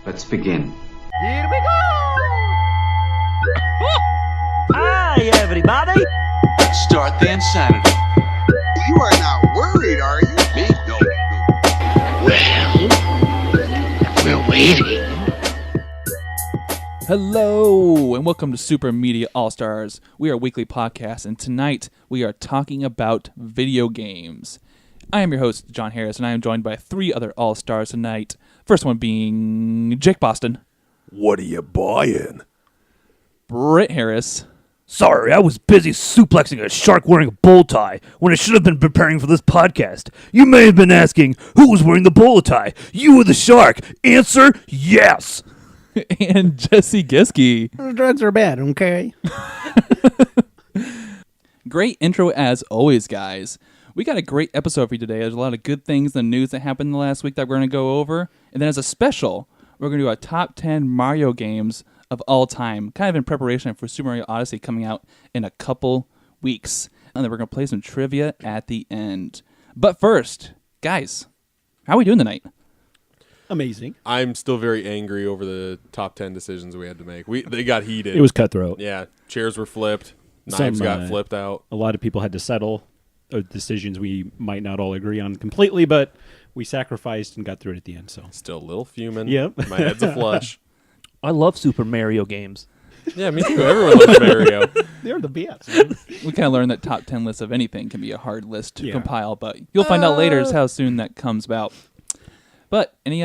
Let's begin. Here we go! Hi, everybody! Start the insanity. You are not worried, are you? Me? No. Well, we're waiting. Hello, and welcome to Super Media All-Stars. We are a weekly podcast, and tonight we are talking about video games. I am your host, John Harris, and I am joined by three other All-Stars tonight. First one being Jake Boston. What are you buying? Britt Harris. Sorry, I was busy suplexing a shark wearing a bow tie when I should have been preparing for this podcast. You may have been asking, who was wearing the bow tie? You or the shark? Answer, yes. And Jesse Giske. Drugs are bad, okay? Great intro as always, guys. We got a great episode for you today. There's a lot of good things in the news that happened in the last week that we're going to go over. And then as a special, we're going to do a top 10 Mario games of all time, kind of in preparation for Super Mario Odyssey coming out in a couple weeks. And then we're going to play some trivia at the end. But first, guys, how are we doing tonight? Amazing. I'm still very angry over the top 10 decisions we had to make. They got heated. It was cutthroat. Yeah, chairs were flipped. Knives got flipped out. A lot of people had to settle decisions we might not all agree on completely, but we sacrificed and got through it at the end. So Still a little fuming. Yep. My head's a flush. I love Super Mario games. Yeah, me too. Everyone loves Mario. They're the best. We kind of learned that top 10 lists of anything can be a hard list to Yeah. compile, but you'll find out later how soon that comes about. But any you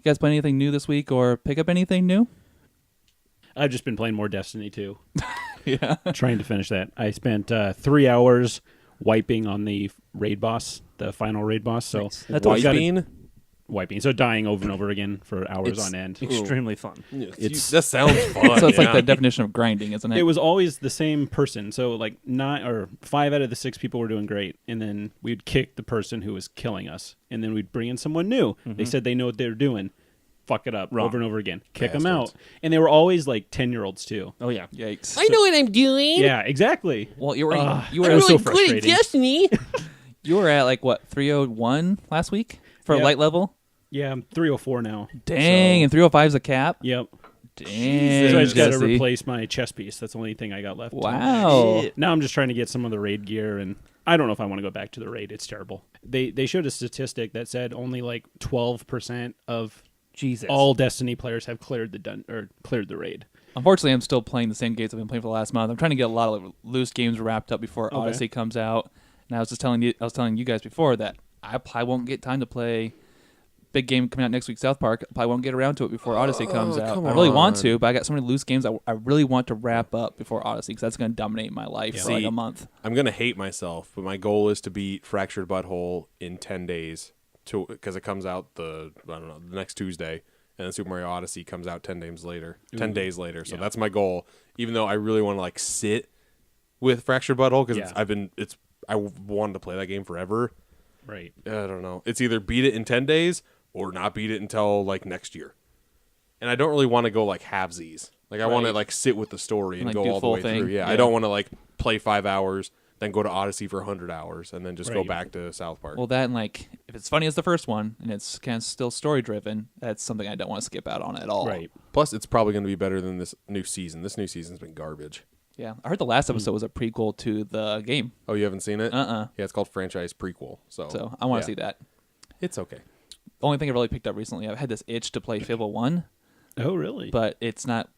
guys play anything new this week or pick up anything new? I've just been playing more Destiny 2. Yeah. Trying to finish that. I spent 3 hours wiping on the raid boss, the final raid boss. So That's all you got. wiping. So dying over and over again for hours on end. Extremely fun. That sounds fun. So it's like yeah. the definition of grinding, isn't it? It was always the same person. So like 5 out of the 6 people were doing great, and then we'd kick the person who was killing us, and then we'd bring in someone new. They said they know what they were doing. Fuck it up over and over again. Kick them out. And they were always like 10-year-olds too. Oh, yeah. Yikes. I know what I'm doing. Yeah, exactly. Well, you were I'm really so good at frustrating. Destiny. you were at like what 301 last week for Yeah. light level. Yeah, I'm 304 now. Dang, So, and 305 is a cap. yep. Dang, So I just got to Jesse. replace my chest piece. That's the only thing I got left. Wow. Now I'm just trying to get some of the raid gear, and I don't know if I want to go back to the raid. It's terrible. They showed a statistic that said only like 12% of Jesus. all Destiny players have cleared the raid. Unfortunately, I'm still playing the same games I've been playing for the last month. I'm trying to get a lot of loose games wrapped up before Odyssey comes out. And I was telling you guys before that I probably won't get time to play big game coming out next week, South Park. I probably won't get around to it before Odyssey comes out. come I really want on. to, but I got so many loose games I really want to wrap up before Odyssey because that's going to dominate my life for like See, a month. I'm going to hate myself, but my goal is to beat Fractured Butthole in 10 days because it comes out the next Tuesday. And then Super Mario Odyssey comes out 10 days later. 10 days later. So that's my goal. Even though I really want to like sit with Fractured Butthole because I wanted to play that game forever. Right. I don't know. It's either beat it in 10 days or not beat it until like next year. And I don't really want to go like halvesies. Like I want to like sit with the story and Like, go do all the full way thing. through. Yeah, Yeah. I don't want to like play 5 hours, then go to Odyssey for 100 hours, and then just go Right. back to South Park. Well, that and like if it's funny as the first one and it's kind of still story driven, that's something I don't want to skip out on at all. Right. Plus, it's probably going to be better than this new season. This new season's been garbage. Yeah, I heard the last episode was a prequel to the game, Oh, you haven't seen it? Uh-uh. Yeah, it's called Franchise Prequel. so I want to see that. It's okay. The only thing I really picked up recently, I've had this itch to play Fable 1, Oh, really? but it's not.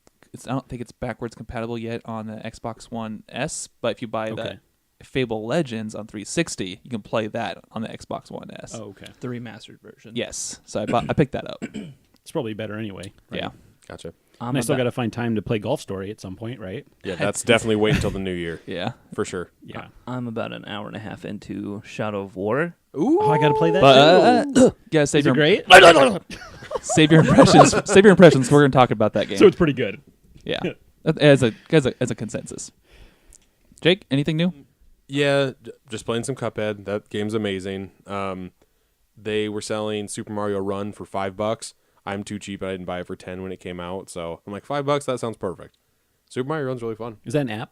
I don't think it's backwards compatible yet on the Xbox One S. But if you buy the Fable Legends on 360, you can play that on the Xbox One S. Oh, okay. The remastered version. Yes, so I picked that up. It's probably better anyway. Right? Yeah. Gotcha. And I still got to find time to play Golf Story at some point, right? Yeah, that's definitely wait until the new year. Yeah. For sure. Yeah. I'm about an hour and a half into Shadow of War. Ooh. Oh, I got to play that But yeah, save Is your it great? save your impressions. Save your impressions. We're gonna talk about that game. So it's pretty good. Yeah, as a consensus. Jake, anything new? Yeah, just playing some Cuphead. That game's amazing. They were selling Super Mario Run for $5. I'm too cheap. I didn't buy it for 10 when it came out. So I'm like, $5. That sounds perfect. Super Mario Run's really fun. Is that an app?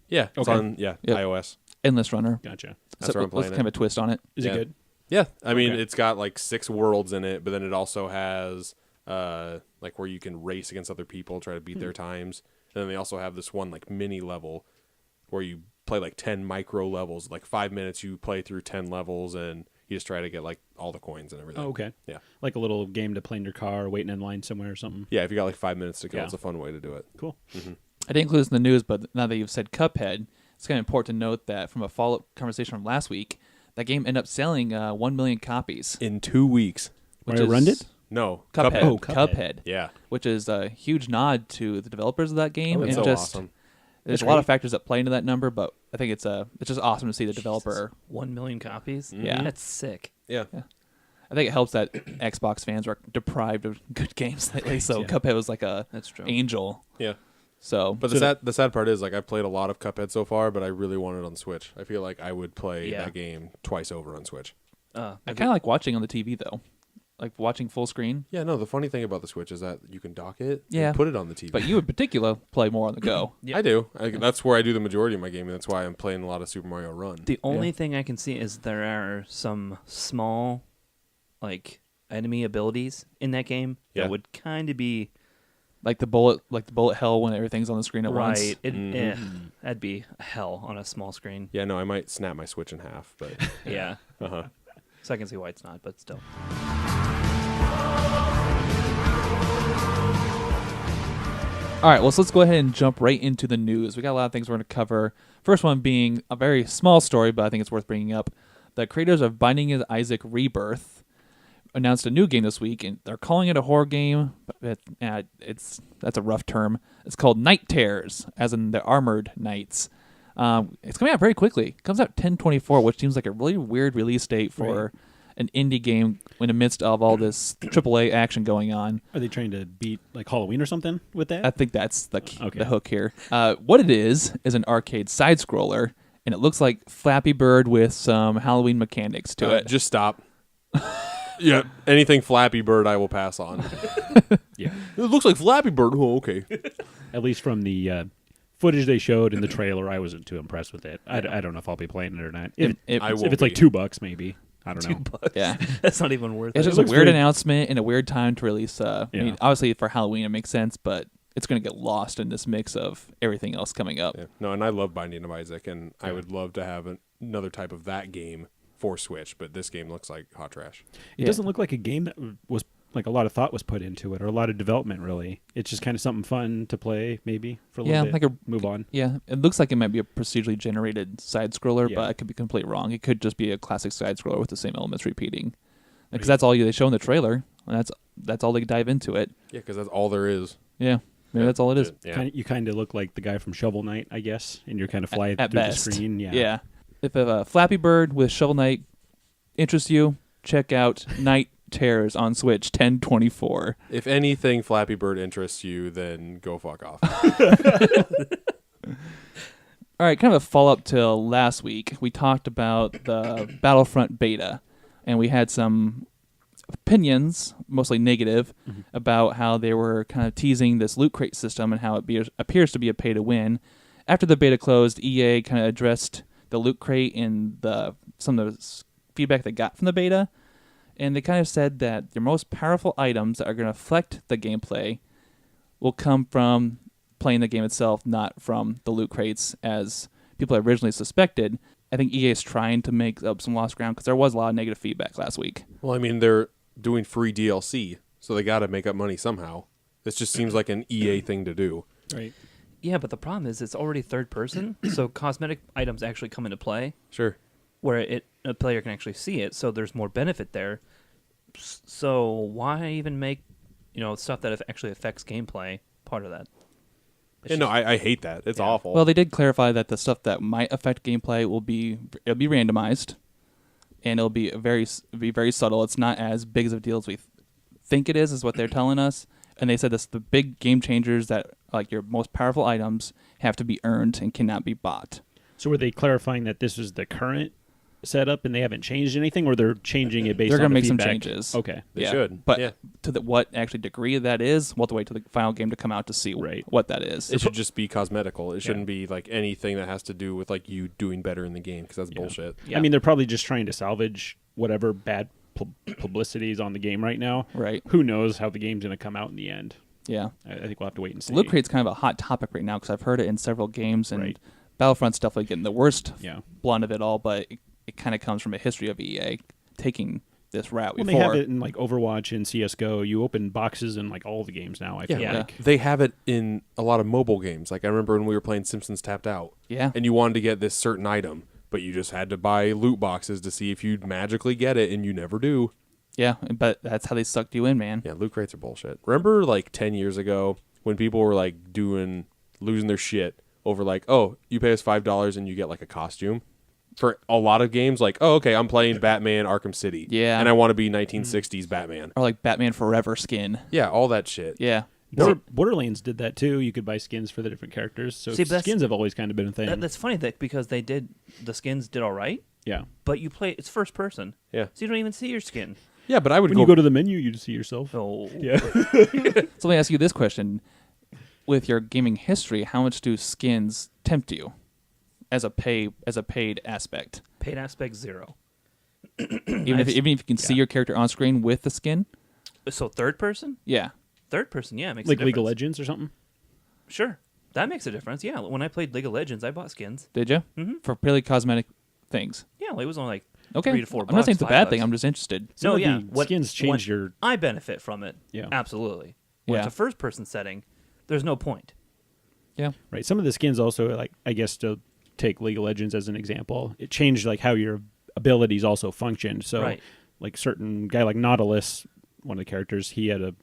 Yeah, it's Okay. on Yep. iOS. Endless Runner. Gotcha. That's where I'm playing kind of a twist on it. Is Yeah. it good? Yeah, I mean, Okay. it's got like 6 worlds in it, but then it also has like where you can race against other people, try to beat their times. And then they also have this one like mini level where you play like 10 micro levels. Like 5 minutes, you play through 10 levels, and you just try to get like all the coins and everything. Oh, okay. Yeah. Like a little game to play in your car, waiting in line somewhere or something. Yeah, if you got like 5 minutes to kill, Yeah. it's a fun way to do it. Cool. I didn't include this in the news, but now that you've said Cuphead, it's kind of important to note that from a follow-up conversation from last week, that game ended up selling 1 million copies. In 2 weeks. Which Mario Run it? No. Cuphead. Oh, Cuphead. Cuphead. Yeah. Which is a huge nod to the developers of that game. That's and so just awesome. there's a lot of factors that play into that number, but I think it's just awesome to see the developer. 1 million copies? Yeah. That's sick. Yeah. I think it helps that Xbox fans are deprived of good games lately, so Yeah. Cuphead was like a That's true. angel. Yeah. So, But the sad part is, like, I've played a lot of Cuphead so far, but I really want it on Switch. I feel like I would play Yeah. that game twice over on Switch. I kind of like watching on the TV though, like watching full screen. Yeah, no, the funny thing about the Switch is that you can dock it Yeah. and put it on the TV. But you in particular play more on the go. Yeah. I do. That's where I do the majority of my gaming. That's why I'm playing a lot of Super Mario Run. The only thing I can see is there are some small, like, enemy abilities in that game Yeah. that would kind of be like the bullet hell when everything's on the screen at once. right. That'd be hell on a small screen. Yeah, no, I might snap my Switch in half, but Yeah. uh-huh. So I can see why it's not, but still. All right, well, so let's go ahead and jump right into the news. We got a lot of things we're going to cover. First one being a very small story, but I think it's worth bringing up. The creators of Binding of Isaac Rebirth announced a new game this week, and they're calling it a horror game. But that's a rough term. It's called Night Terrors, as in the Armored Knights. It's coming out very quickly. It comes out 10/24, which seems like a really weird release date for an indie game in the midst of all this AAA action going on. Are they trying to beat like Halloween or something with that? I think that's the Okay. the hook here. What it is an arcade side scroller, and it looks like Flappy Bird with some Halloween mechanics to it. Just stop. Yeah, anything Flappy Bird I will pass on. Yeah. It looks like Flappy Bird. Oh, okay. At least from the footage they showed in the trailer, I wasn't too impressed with it. I don't know if I'll be playing it or not. If, I if won't it's like be. $2, maybe. I don't know. $2. Yeah, That's not even worth it's it. just a looks weird very- announcement and a weird time to release. I mean, Yeah. obviously for Halloween it makes sense, but it's going to get lost in this mix of everything else coming up. Yeah. No, and I love Binding of Isaac, and I would love to have another type of that game for Switch, but this game looks like hot trash. It Yeah. doesn't look like a game that was like a lot of thought was put into it or a lot of development, really. It's just kind of something fun to play, maybe, for a little Yeah, bit. like a Move on. Yeah, it looks like it might be a procedurally generated side scroller, Yeah. but I could be completely wrong. It could just be a classic side scroller with the same elements repeating, because that's all they show in the trailer. And that's all they dive into it. Yeah, because that's all there is. Yeah, maybe that's all it is. Yeah. You kind of look like the guy from Shovel Knight, I guess, and you're kind of flying At through best. the screen. Yeah. Yeah. If a Flappy Bird with Shovel Knight interests you, check out Night Terrors on Switch 10/24. If anything Flappy Bird interests you, then go fuck off. All right, kind of a follow-up to last week. We talked about the Battlefront beta, and we had some opinions, mostly negative, about how they were kind of teasing this loot crate system and how it appears to be a pay-to-win. After the beta closed, EA kind of addressed the loot crate in some of the feedback they got from the beta, and they kind of said that their most powerful items that are going to affect the gameplay will come from playing the game itself, not from the loot crates, as people originally suspected. I think EA is trying to make up some lost ground because there was a lot of negative feedback last week. Well, I mean, they're doing free DLC, so they got to make up money somehow. This just seems like an EA thing to do. Right. Yeah, but the problem is it's already third person, so cosmetic items actually come into play Sure. where a player can actually see it, so there's more benefit there. So why even make stuff that actually affects gameplay part of that? Yeah, no, I hate that. It's awful. Well, they did clarify that the stuff that might affect gameplay it'll be randomized, and it'll be very subtle. It's not as big of a deal as we think it is what they're telling us. And they said this: the big game changers that like your most powerful items have to be earned and cannot be bought. So were they clarifying that this is the current setup and they haven't changed anything, or they're changing it based They're on gonna the make some feedback? changes. Okay. They should. But Yeah. to what actually degree that is, we'll have to wait till the final game to come out to see Right. what that is. It should just be cosmetical. It shouldn't be like anything that has to do with like you doing better in the game, because that's bullshit. I mean, they're probably just trying to salvage whatever bad publicity is on the game right now. Right. Who knows how the game's going to come out in the end? Yeah. I think we'll have to wait and see. Loot crate's kind of a hot topic right now because I've heard it in several games, and Right. Battlefront's definitely getting the worst Yeah. blunt of it all, but it kind of comes from a history of EA taking this route Well, before. they have it in like Overwatch and CS:GO. You open boxes in like all the games now. I feel Yeah. like. They have it in a lot of mobile games. Like I remember when we were playing Simpsons Tapped Out. Yeah. And you wanted to get this certain item, but you just had to buy loot boxes to see if you'd magically get it, and you never do. Yeah, but that's how they sucked you in, man. Yeah, loot crates are bullshit. Remember like 10 years ago when people were like losing their shit over like, oh, you pay us $5 and you get like a costume? For a lot of games, like, oh, okay, I'm playing Batman Arkham City. Yeah. And I want to be 1960s Batman. Or like Batman Forever skin. Yeah, all that shit. Yeah. Borderlands did that too. You could buy skins for the different characters. So See, but that's- skins have always kind of been a thing. That's funny that because the skins did all right, yeah. but you play it's first person. Yeah. So you don't even see your skin. Yeah, but I would When you go to the menu, you just see yourself. Oh. Yeah. So let me ask you this question. With your gaming history, how much do skins tempt you as a paid aspect? Paid aspect 0. Even if you can see your character on screen with the skin? So third person? Yeah. Third person, yeah, makes Like a League of difference. Legends or something. Sure. That makes a difference. Yeah, when I played League of Legends, I bought skins. Did you? Mhm. For purely cosmetic things. Yeah, it was only like Okay. $3 to $4. I'm not saying it's a bad $5. thing. I'm just interested. Some No, of yeah. the skins change your. I benefit from it. Yeah. Absolutely. When it's Yeah. a first person setting, there's no point. Yeah. Right. Some of the skins also, like I guess to take League of Legends as an example, it changed like how your abilities also functioned. So, Right. like certain guy like Nautilus, one of the characters, he had a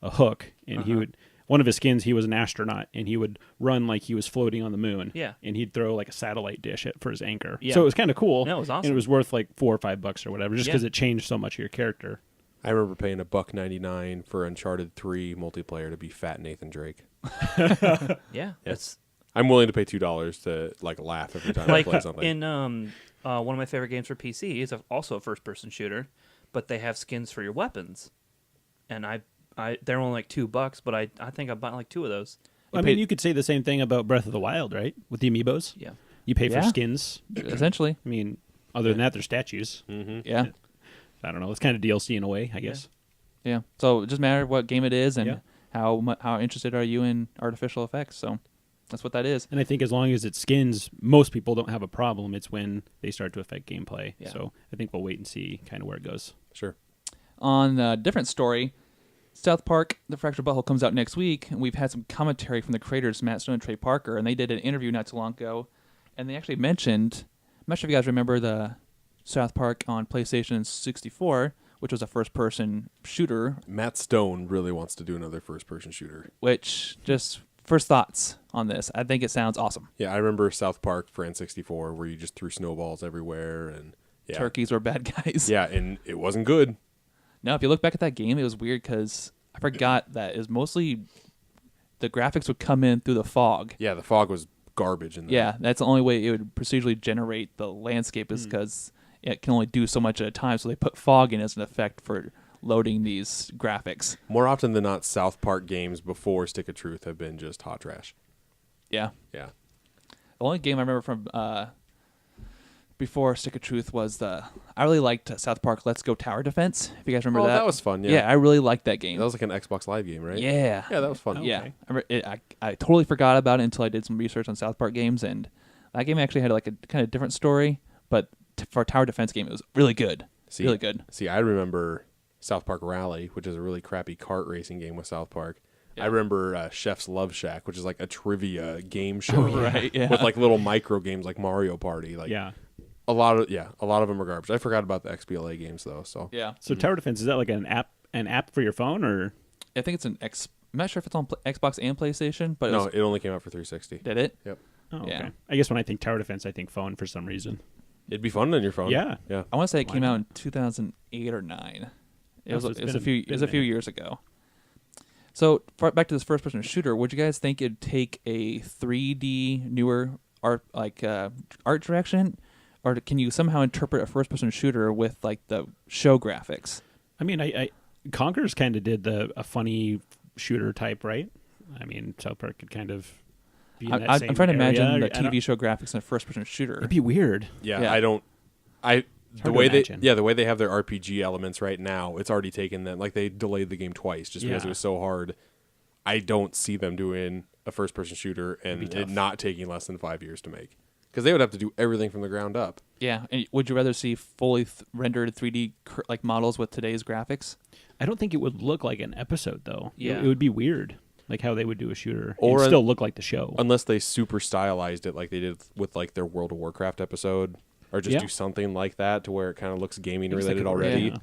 hook, and he Uh-huh. would one of his skins. He was an astronaut, and he would run like he was floating on the moon. Yeah. And he'd throw like a satellite dish for his anchor. Yeah. So it was kind of cool. No, it was And awesome. it was worth like $4 or $5 or whatever, just Yeah. because it changed so much of your character. I remember paying $1.99 for Uncharted 3 multiplayer to be Fat Nathan Drake. Yeah. It's I'm willing to pay $2 to like laugh every time like I play something. in one of my favorite games for PC is also a first person shooter, but they have skins for your weapons. And they're only like $2, but I think I bought like 2 of those. I mean, you could say the same thing about Breath of the Wild, right? With the amiibos. Yeah. You pay for Yeah. skins. Essentially. I mean, other than that, they're statues. Yeah. I don't know. It's kind of DLC in a way, I guess. Yeah. So it just matter what game it is and Yeah. how interested are you in artificial effects. So that's what that is. And I think as long as it's skins, most people don't have a problem. It's when they start to affect gameplay. Yeah. So I think we'll wait and see kind of where it goes. Sure. On a different story, South Park: The Fractured Butthole comes out next week, and we've had some commentary from the creators Matt Stone and Trey Parker, and they did an interview not too long ago, and they actually mentioned, I'm not sure if you guys remember the South Park on PlayStation 64, which was a first-person shooter, Matt Stone really wants to do another first-person shooter. which just first thoughts on this. I think it sounds awesome. Yeah, I remember South Park for N64 where you just threw snowballs everywhere and yeah. Turkeys were bad guys. Yeah, and it wasn't good. No, if you look back at that game, it was weird because I forgot that it was mostly the graphics would come in through the fog. Yeah, the fog was garbage in there. Yeah, that's the only way it would procedurally generate the landscape is because it can only do so much at a time. So they put fog in as an effect for loading these graphics. More often than not, South Park games before Stick of Truth have been just hot trash. Yeah. Yeah. The only game I remember from before Stick of Truth was I really liked South Park Let's Go Tower Defense. If you guys remember Oh, that. that was fun, yeah. I really liked that game. That was like an Xbox Live game, right? Yeah. Yeah, that was fun. Yeah, Okay. I, remember I totally forgot about it until I did some research on South Park games, and that game actually had like a kind of different story, but for a tower defense game, it was really good. See, really good. See, I remember South Park Rally, which is a really crappy kart racing game with South Park. I remember Chef's Love Shack, which is like a trivia game show, Right, yeah. with like little micro games like Mario Party. Like Yeah. a lot of them are garbage. I forgot about the XBLA games though. So Yeah, So Tower Defense, is that like an app for your phone or? I think it's I'm not sure if it's on Xbox and PlayStation, but no, it only came out for 360. did it? Yep, Oh, okay. Yeah. I guess when I think Tower Defense, I think phone for some reason. it'd be fun on your phone. Yeah. yeah. I want to say it Why came not? out in 2008 or 9. It Oh, was so it's it was been a few been it was a few there. years ago. So back to this first person shooter, would you guys think it'd take a 3D newer art art direction, or can you somehow interpret a first person shooter with like the show graphics? I mean, I Conker's kind of did a funny shooter type, right? I mean, South Park could kind of be in that I'm same trying to imagine area. the I don't- TV show graphics in a first person shooter. It'd be weird. Yeah, Yeah. I don't. the hard to way imagine. the way they have their RPG elements right now, it's already taken them. Like they delayed the game twice just because it Yeah. was so hard. I don't see them doing a first-person shooter and it not taking less than 5 years to make, because they would have to do everything from the ground up. Yeah, and would you rather see fully rendered 3D like models with today's graphics? I don't think it would look like an episode though. Yeah. It would be weird, like how they would do a shooter Or and an- still look like the show. Unless they super stylized it like they did with like their World of Warcraft episode, or just Yeah. do something like that to where it kind of looks gaming It's like related a- already. yeah.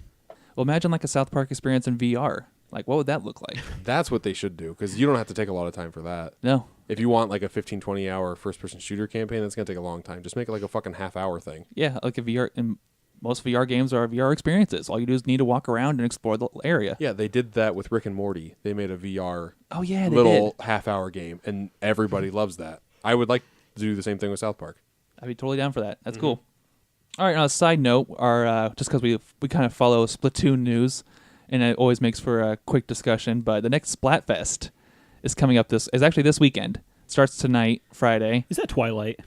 Well, imagine like a South Park experience in VR. Like, what would that look like? That's what they should do, because you don't have to take a lot of time for that. No. If you want like a 15-20 hour first-person shooter campaign, that's going to take a long time. Just make it like a fucking half-hour thing. Yeah, like a VR. And most VR games are VR experiences. All you do is need to walk around and explore the area. Yeah, they did that with Rick and Morty. They made a VR Oh yeah, they little did. half-hour game, and everybody loves that. I would like to do the same thing with South Park. I'd be totally down for that. That's cool. All right. On a side note, our just because we kind of follow Splatoon news, and it always makes for a quick discussion. But the next Splatfest is coming up. Is actually this weekend. Starts tonight, Friday. Is that Twilight?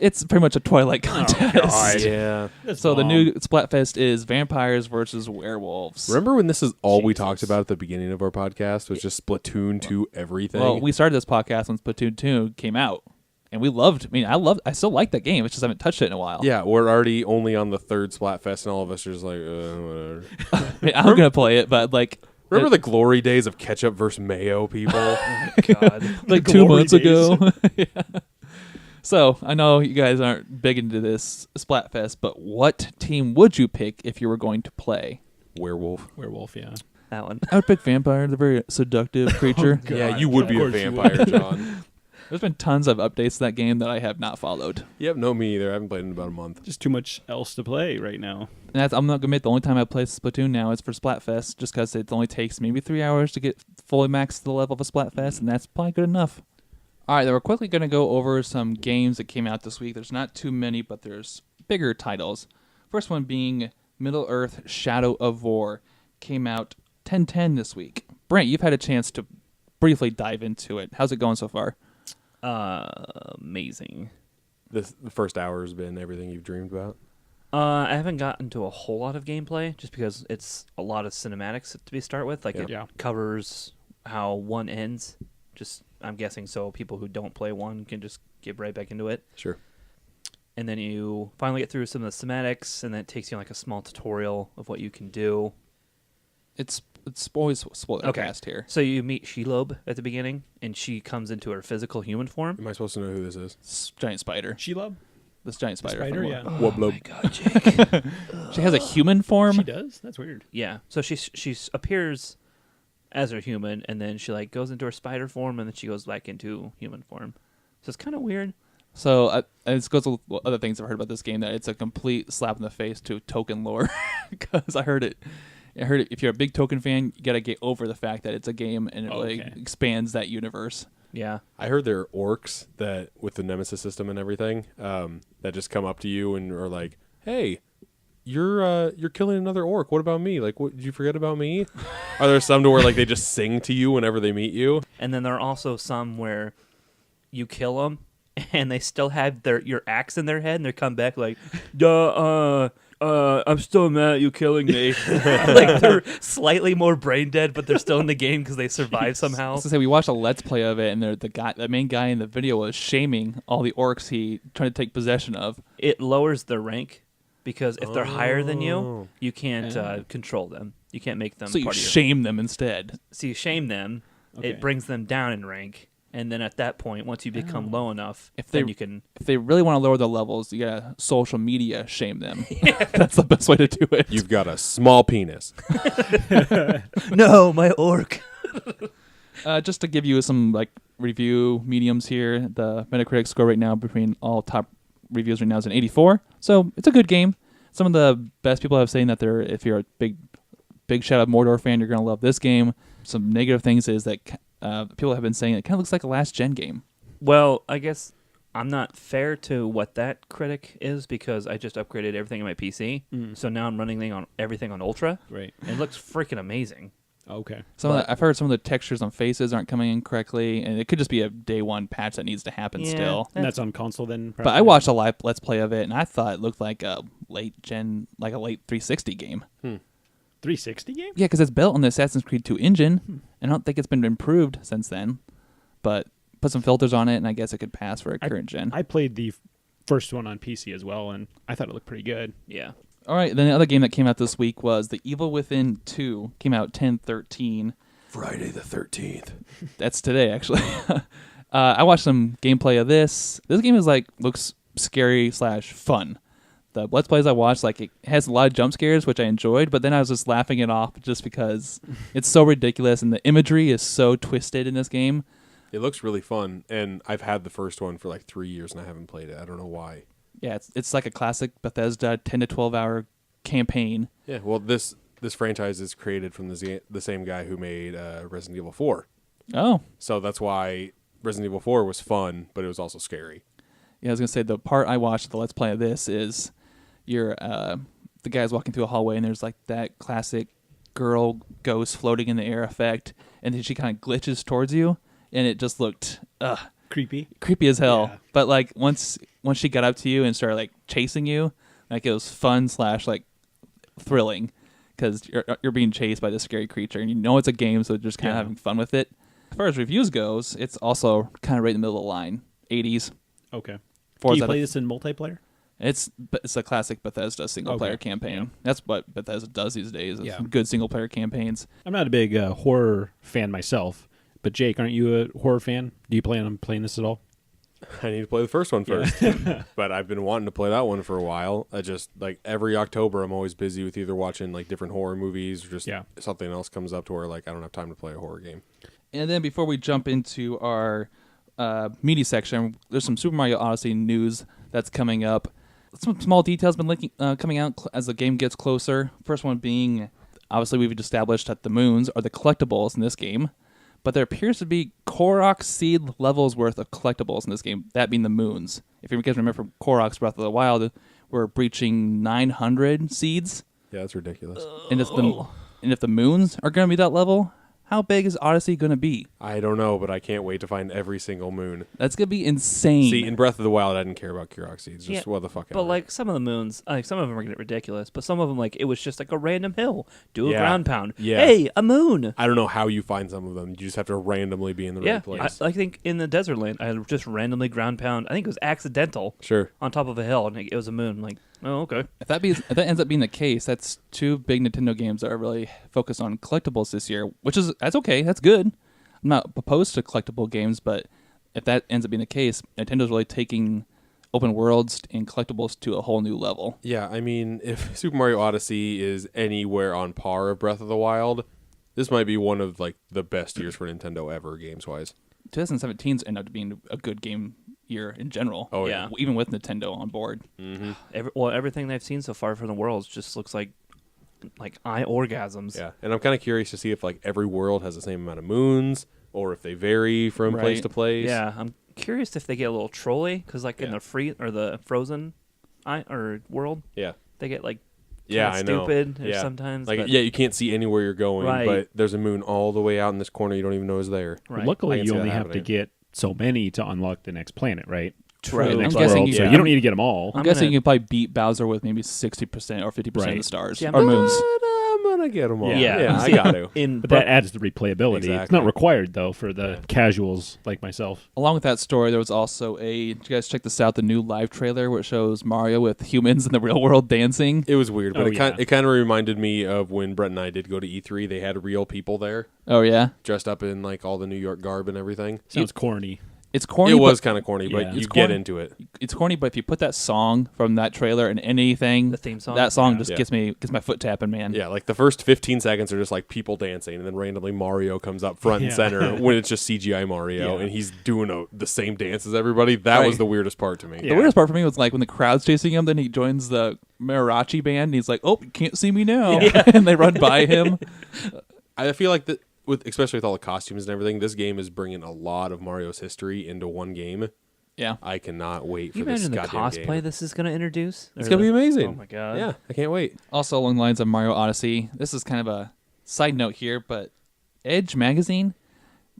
It's pretty much a Twilight contest. Yeah. So the new Splatfest is vampires versus werewolves. Remember when this is all we talked about at the beginning of our podcast was just Splatoon 2 everything? Well, we started this podcast when Splatoon 2 came out, and we loved. I still like that game. It's just I haven't touched it in a while. yeah, we're already only on the third Splatfest, and all of us are just like, whatever. I mean, I'm gonna play it, but like, Remember the glory days of ketchup versus mayo, people? God. like 2 months ago. Yeah. So I know you guys aren't big into this Splatfest, but what team would you pick if you were going to play? Werewolf. Werewolf, yeah. That one. I would pick vampire. The very seductive creature. Yeah, you would Of be a course you vampire, John. There's been tons of updates to that game that I have not followed. Yep, no, me either. I haven't played in about a month. Just too much else to play right now. And I'm not gonna admit the only time I play Splatoon now is for Splatfest, just because it only takes maybe 3 hours to get fully maxed to the level of a Splatfest, and that's probably good enough. All right, then we're quickly gonna go over some games that came out this week. There's not too many, but there's bigger titles. First one being Middle Earth: Shadow of War, came out 10/10 this week. Brent, you've had a chance to briefly dive into it. How's it going so far? Amazing. The first hour has been everything you've dreamed about. I haven't gotten to a whole lot of gameplay just because it's a lot of cinematics to start with. Like it Yeah. covers how one ends. Just I'm guessing so people who don't play one can just get right back into it. Sure. And then you finally get through some of the cinematics, and then it takes you on like a small tutorial of what you can do. It's always spoiler cast here. So you meet Shelob at the beginning, and she comes into her physical human form. Am I supposed to know who this is? Giant spider. Shelob? This giant spider. Spider, from- yeah. Wublob. God, Jake. She has a human form. She does? That's weird. Yeah. So she appears as a human, and then she like goes into her spider form, and then she goes back into human form. So it's kind of weird. So it goes with other things I've heard about this game, that it's a complete slap in the face to token lore. Because I heard it. If you're a big Token fan, you gotta get over the fact that it's a game and it like Okay. expands that universe. Yeah. I heard there are orcs that, with the Nemesis system and everything, that just come up to you and are like, "Hey, you're killing another orc. What about me? Like, what did you forget about me?" Are there some to where like they just sing to you whenever they meet you? And then there are also some where you kill them, and they still have your axe in their head, and they come back like, I'm still mad at you killing me. Like they're slightly more brain dead, but they're still in the game because they survive I somehow. was gonna say we watched a let's play of it, and the main guy in the video was shaming all the orcs he tried to take possession of. It lowers their rank because if they're higher than you, Oh. you can't control them. You can't make them So you part of your. shame them instead. So you shame them. Okay. It brings them down in rank, and then at that point, once you become low enough, If they- then you can. If they really want to lower the levels, you gotta social media shame them. That's the best way to do it. You've got a small penis. No, my orc. Just to give you some like review mediums here, the Metacritic score right now between all top reviews right now is an 84. So it's a good game. Some of the best people have saying that if you're a big Shadow of Mordor fan, you're gonna love this game. Some negative things is that people have been saying it kind of looks like a last gen game. Well, I guess I'm not fair to what that critic is because I just upgraded everything on my PC. So now I'm running everything on Ultra. Right. And it looks freaking amazing. Okay. I've heard some of the textures on faces aren't coming in correctly, and it could just be a day one patch that needs to happen Yeah. still. And that's on console then? But I watched a live Let's Play of it, and I thought it looked like a late 360 game. 360 game? Yeah, because it's built on the Assassin's Creed 2 engine. I don't think it's been improved since then, but put some filters on it, and I guess it could pass for a current gen. I played the first one on PC as well, and I thought it looked pretty good. Yeah. All right, then the other game that came out this week was The Evil Within 2. Came out 10/13. Friday the 13th. That's today, actually. I watched some gameplay of this. This game looks scary / fun. The Let's Plays I watched, it has a lot of jump scares, which I enjoyed, but then I was just laughing it off just because it's so ridiculous, and the imagery is so twisted in this game. It looks really fun, and I've had the first one for 3 years, and I haven't played it. I don't know why. Yeah, it's like a classic Bethesda 10 to 12 hour campaign. Yeah, well, this franchise is created from the same guy who made Resident Evil 4. Oh. So that's why Resident Evil 4 was fun, but it was also scary. Yeah, I was going to say, the part I watched, the Let's Play of this, is the guy's walking through a hallway, and there's that classic girl ghost floating in the air effect, and then she kind of glitches towards you, and it just looked Creepy. creepy as hell. Yeah. But once she got up to you and started chasing you, it was fun / thrilling, because you're being chased by this scary creature, and you know it's a game, so just kind of having fun with it. As far as reviews goes, it's also kind of right in the middle of the line. 80s. Okay. Fours Can you out of- play this in multiplayer? It's a classic Bethesda single player campaign. Yeah. That's what Bethesda does these days. Is Yeah. good single player campaigns. I'm not a big horror fan myself, but Jake, aren't you a horror fan? Do you plan on playing this at all? I need to play the first one first. But I've been wanting to play that one for a while. I just, every October, I'm always busy with either watching, different horror movies or just something else comes up to where, I don't have time to play a horror game. And then before we jump into our meaty section, there's some Super Mario Odyssey news that's coming up. Some small details been coming out as the game gets closer. First one being, obviously we've established that the moons are the collectibles in this game, but there appears to be Korok seed levels worth of collectibles in this game, that being the moons. If you guys remember from Korok's Breath of the Wild, we're breaching 900 seeds. Yeah, that's ridiculous. And if the moons are going to be that level, how big is Odyssey going to be? I don't know, but I can't wait to find every single moon. That's going to be insane. See, in Breath of the Wild, I didn't care about Korok seeds. Just what the fuck But ever. some of the moons, some of them are getting ridiculous. But some of them, it was just a random hill. Do a Yeah. ground pound. Yeah. Hey, a moon. I don't know how you find some of them. You just have to randomly be in the Yeah, right place. I think in the desert land, I just randomly ground pound. I think it was accidental Sure. on top of a hill, and it was a moon. Oh, okay. If that ends up being the case, that's two big Nintendo games that are really focused on collectibles this year, that's okay. That's good. I'm not opposed to collectible games, but if that ends up being the case, Nintendo's really taking open worlds and collectibles to a whole new level. Yeah, I mean, if Super Mario Odyssey is anywhere on par of Breath of the Wild, this might be one of the best years for Nintendo ever, games-wise. 2017's ended up being a good game year in general. Oh, yeah. Even with Nintendo on board. Mm-hmm. Everything they've seen so far from the worlds just looks like eye orgasms. Yeah, and I'm kind of curious to see if every world has the same amount of moons, or if they vary from place Right. to place. Yeah, I'm curious if they get a little trolly because in the frozen world, Yeah. they get Yeah, kinda I know. stupid Yeah. sometimes. but- you can't see anywhere you're going, Right. but there's a moon all the way out in this corner you don't even know is there. Right. I Luckily, can you see only that have to happening. get so many to unlock the next planet, right? True. Or the I'm next guessing world, you- so yeah. you don't need to get them all. I'm I'm guessing gonna- you can probably beat Bowser with maybe 60% or 50% of Right. the stars Yeah, or but- moons. I'm gonna get them all. Yeah. I got to. But that adds to the replayability. It's Exactly. not required, though, for the casuals like myself. Along with that story, there was also did you guys check this out, the new live trailer where it shows Mario with humans in the real world dancing? It was weird, but Oh, it kind of reminded me of when Brett and I did go to E3. They had real people there, Oh, yeah? dressed up in all the New York garb and everything. Sounds corny. It's corny. It but- was kind of corny, but Yeah. you It's get corny. into it. It's corny, but if you put that song from that trailer in anything, The theme song? that song Yeah. just Yeah. gets my foot tapping, man. Yeah, the first 15 seconds are just people dancing, and then randomly Mario comes up front and Yeah. center when it's just CGI Mario, Yeah. and he's doing the same dance as everybody. That was Right. the weirdest part to me. The weirdest part for me was when the crowd's chasing him, then he joins the mariachi band, and he's like, "Oh, you can't see me now," and they run by him. I feel like that, especially with all the costumes and everything, this game is bringing a lot of Mario's history into one game. Yeah, I cannot wait Can you for this imagine the goddamn cosplay game. this is going to introduce? It's gonna be amazing. Oh my god! Yeah, I can't wait. Also, along the lines of Mario Odyssey, this is kind of a side note here, but Edge magazine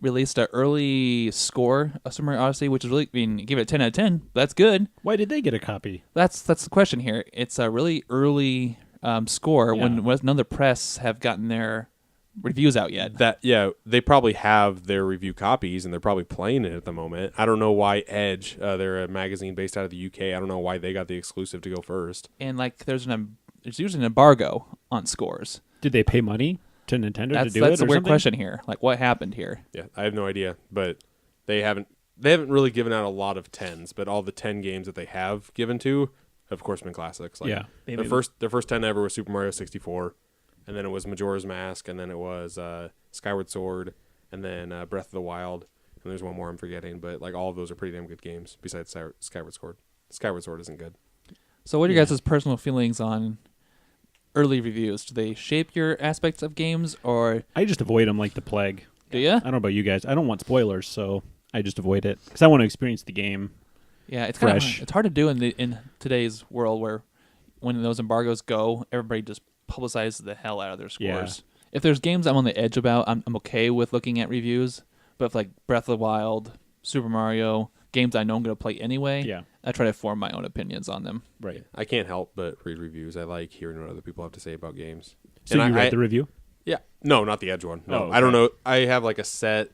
released an early score of Super Mario Odyssey, which is really, I mean, give it a 10 out of 10. That's good. Why did they get a copy? That's the question here. It's a really early score when none of the press have gotten their reviews out yet. They probably have their review copies and they're probably playing it at the moment. I don't know why Edge, they're a magazine based out of the UK. I don't know why they got the exclusive to go first. And like, there's usually an embargo on scores. Did they pay money to Nintendo to do it? That's a or weird something? question here. Like, what happened here? Yeah, I have no idea, but they haven't really given out a lot of 10s, but all the 10 games that they have given to have, of course, been classics. Like, Yeah. their first 10 ever was Super Mario 64, and then it was Majora's Mask, and then it was Skyward Sword, and then Breath of the Wild, and there's one more I'm forgetting, but like all of those are pretty damn good games besides Skyward Sword. Skyward Sword isn't good. So what are your guys' personal feelings on early reviews? Do they shape your aspects of games, or I just avoid them like the plague. do you? I don't know about you guys. I don't want spoilers, so I just avoid it because I want to experience the game. Yeah, it's Fresh. It's hard to do in today's world where when those embargoes go, everybody just publicizes the hell out of their scores. Yeah. If there's games I'm on the edge about, I'm okay with looking at reviews. But if like Breath of the Wild, Super Mario, games I know I'm going to play anyway, Yeah. I try to form my own opinions on them. Right. I can't help but read reviews. I like hearing what other people have to say about games. So And you I read the review? Yeah. No, not the Edge one. No, Oh, I don't okay. know. I have like a set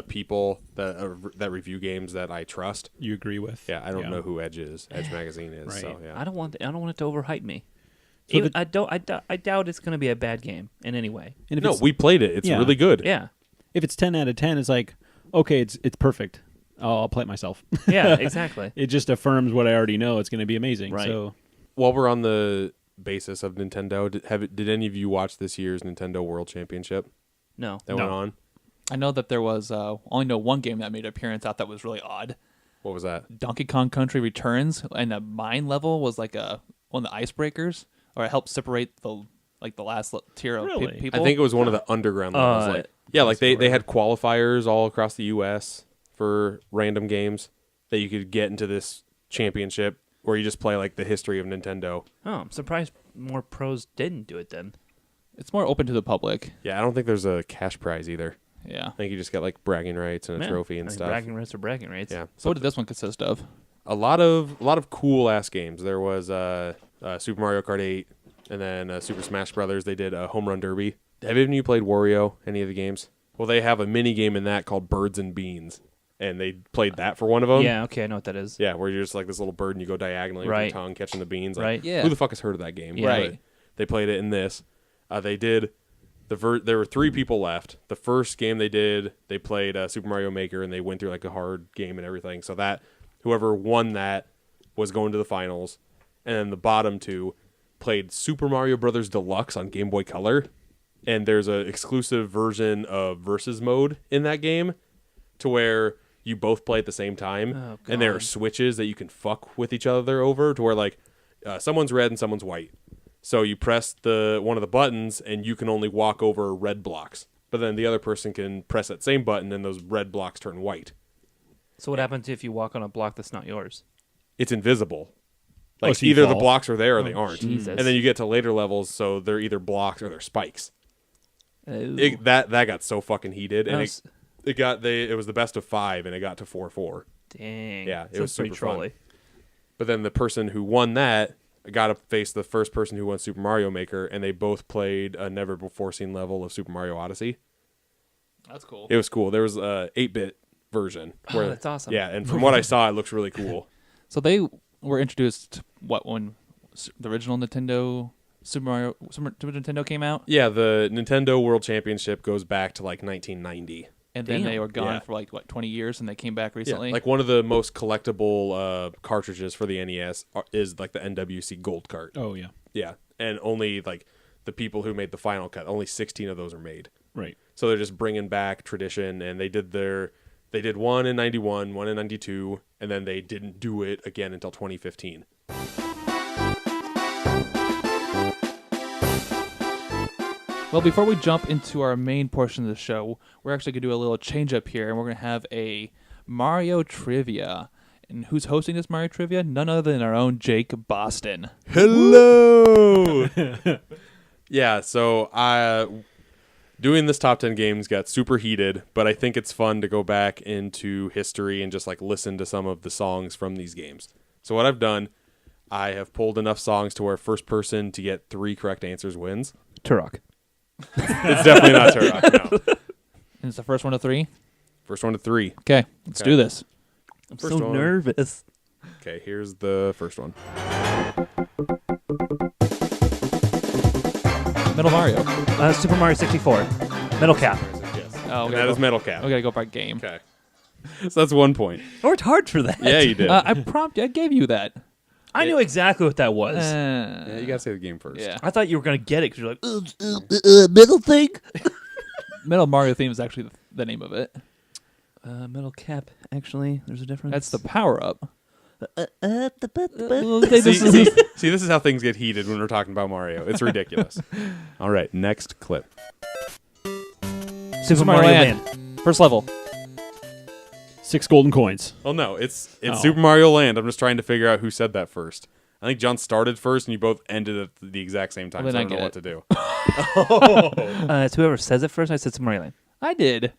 people that review games that I trust. You agree with? Yeah, I don't know who Edge is. Edge Magazine is. Right. So yeah. I don't want it to overhype me. So Even, I doubt it's going to be a bad game in any way. And if No, it's, we played it. It's Yeah. really good. Yeah, if it's 10 out of 10, it's like, okay, it's perfect. I'll play it myself. yeah, exactly. It just affirms what I already know. It's going to be amazing. Right. So While we're on the basis of Nintendo, did any of you watch this year's Nintendo World Championship No, that went on? I know that there was only know one game that made an appearance. I thought that was really odd. What was that? Donkey Kong Country Returns, and the mine level was like one of the icebreakers, or it helped separate the last tier of Really? people. I think it was one of the underground levels. Like they had qualifiers all across the U.S. for random games that you could get into this championship where you just play like the history of Nintendo. oh, I'm surprised more pros didn't do it then. it's more open to the public. Yeah, I don't think there's a cash prize either. Yeah. I think you just get like bragging rights and a Yeah, trophy and I mean, stuff. Bragging rights or bragging rights. Yeah. So what did this one consist of? A lot of cool ass games. There was Super Mario Kart 8, and then Super Smash Brothers. They did a Home Run Derby. Have any of you played Wario? Any of the games? Well, they have a mini game in that called Birds and Beans, and they played that for one of them. Yeah, okay, I know what that is. Yeah, where you're just like this little bird and you go diagonally with Right. your tongue catching the beans. Like, Right. Yeah. Who the fuck has heard of that game? Yeah. Right. But they played it in this. They did there were 3 people left. The first game they played Super Mario Maker, and they went through like a hard game and everything. So that whoever won that was going to the finals, and then the bottom 2 played Super Mario Brothers Deluxe on Game Boy Color, and there's an exclusive version of versus mode in that game, to where you both play at the same time, Oh, and there are God. switches that you can fuck with each other over, to where like someone's red and someone's white. So you press one of the buttons, and you can only walk over red blocks. But then the other person can press that same button, and those red blocks turn white. So what happens if you walk on a block that's not yours? It's invisible. Like so you either the fall? blocks are there or they aren't. Jesus. And then you get to later levels, so they're either blocks or they're spikes. Ooh. That got so fucking heated, and That's- it was the best of 5, and it got to 4-4. Dang. Yeah, it So was it's pretty super fun. trolly. But then the person who won that got to face the first person who won Super Mario Maker, and they both played a never before seen level of Super Mario Odyssey. That's cool. It was cool. There was a 8-bit version. Oh, that's awesome. Yeah, and from what I saw, it looks really cool. So they were introduced when the original Nintendo Super Nintendo came out, Yeah, the Nintendo World Championship goes back to like 1990. and then Damn. they were gone Yeah. for like 20 years, and they came back recently. Yeah, like one of the most collectible cartridges for the NES is like the NWC Gold Cart. Oh, yeah. Yeah, and only like the people who made the final cut, only 16 of those are made. Right. So they're just bringing back tradition, and they did one in 91, one in 92, and then they didn't do it again until 2015. Well, before we jump into our main portion of the show, we're actually going to do a little change up here, and we're going to have a Mario trivia. And who's hosting this Mario trivia? None other than our own Jake Boston. Hello. Yeah, so doing this top 10 games got super heated, but I think it's fun to go back into history and just like listen to some of the songs from these games. So what I've done, I have pulled enough songs to where first person to get 3 correct answers wins. Turok. It's definitely not Turok, no. And it's the first one of 3. First one to 3. Okay, let's Okay. do this. I'm First so one. nervous. Okay, here's the first one. Metal Mario. Super Mario 64. Metal Cap. Yes. Oh, And that is Metal Cap. We gotta go by game. Okay. So that's 1 point. I worked hard for that. Yeah, you did. I gave you that. I knew exactly what that was. Yeah, you gotta say the game first. Yeah. I thought you were going to get it because you're like, Middle thing? Metal Mario theme is actually the name of it. Metal Cap. Actually, there's a difference. That's the power up. See, this is how things get heated when we're talking about Mario. It's ridiculous. All right, next clip. Super Mario Land. First level. 6 golden coins. Oh no, it's Oh. Super Mario Land. I'm just trying to figure out who said that first. I think John started first, and you both ended at the exact same time. Well, so then I don't I know what get to do. It's whoever says it first. I said Super Mario Land. I did.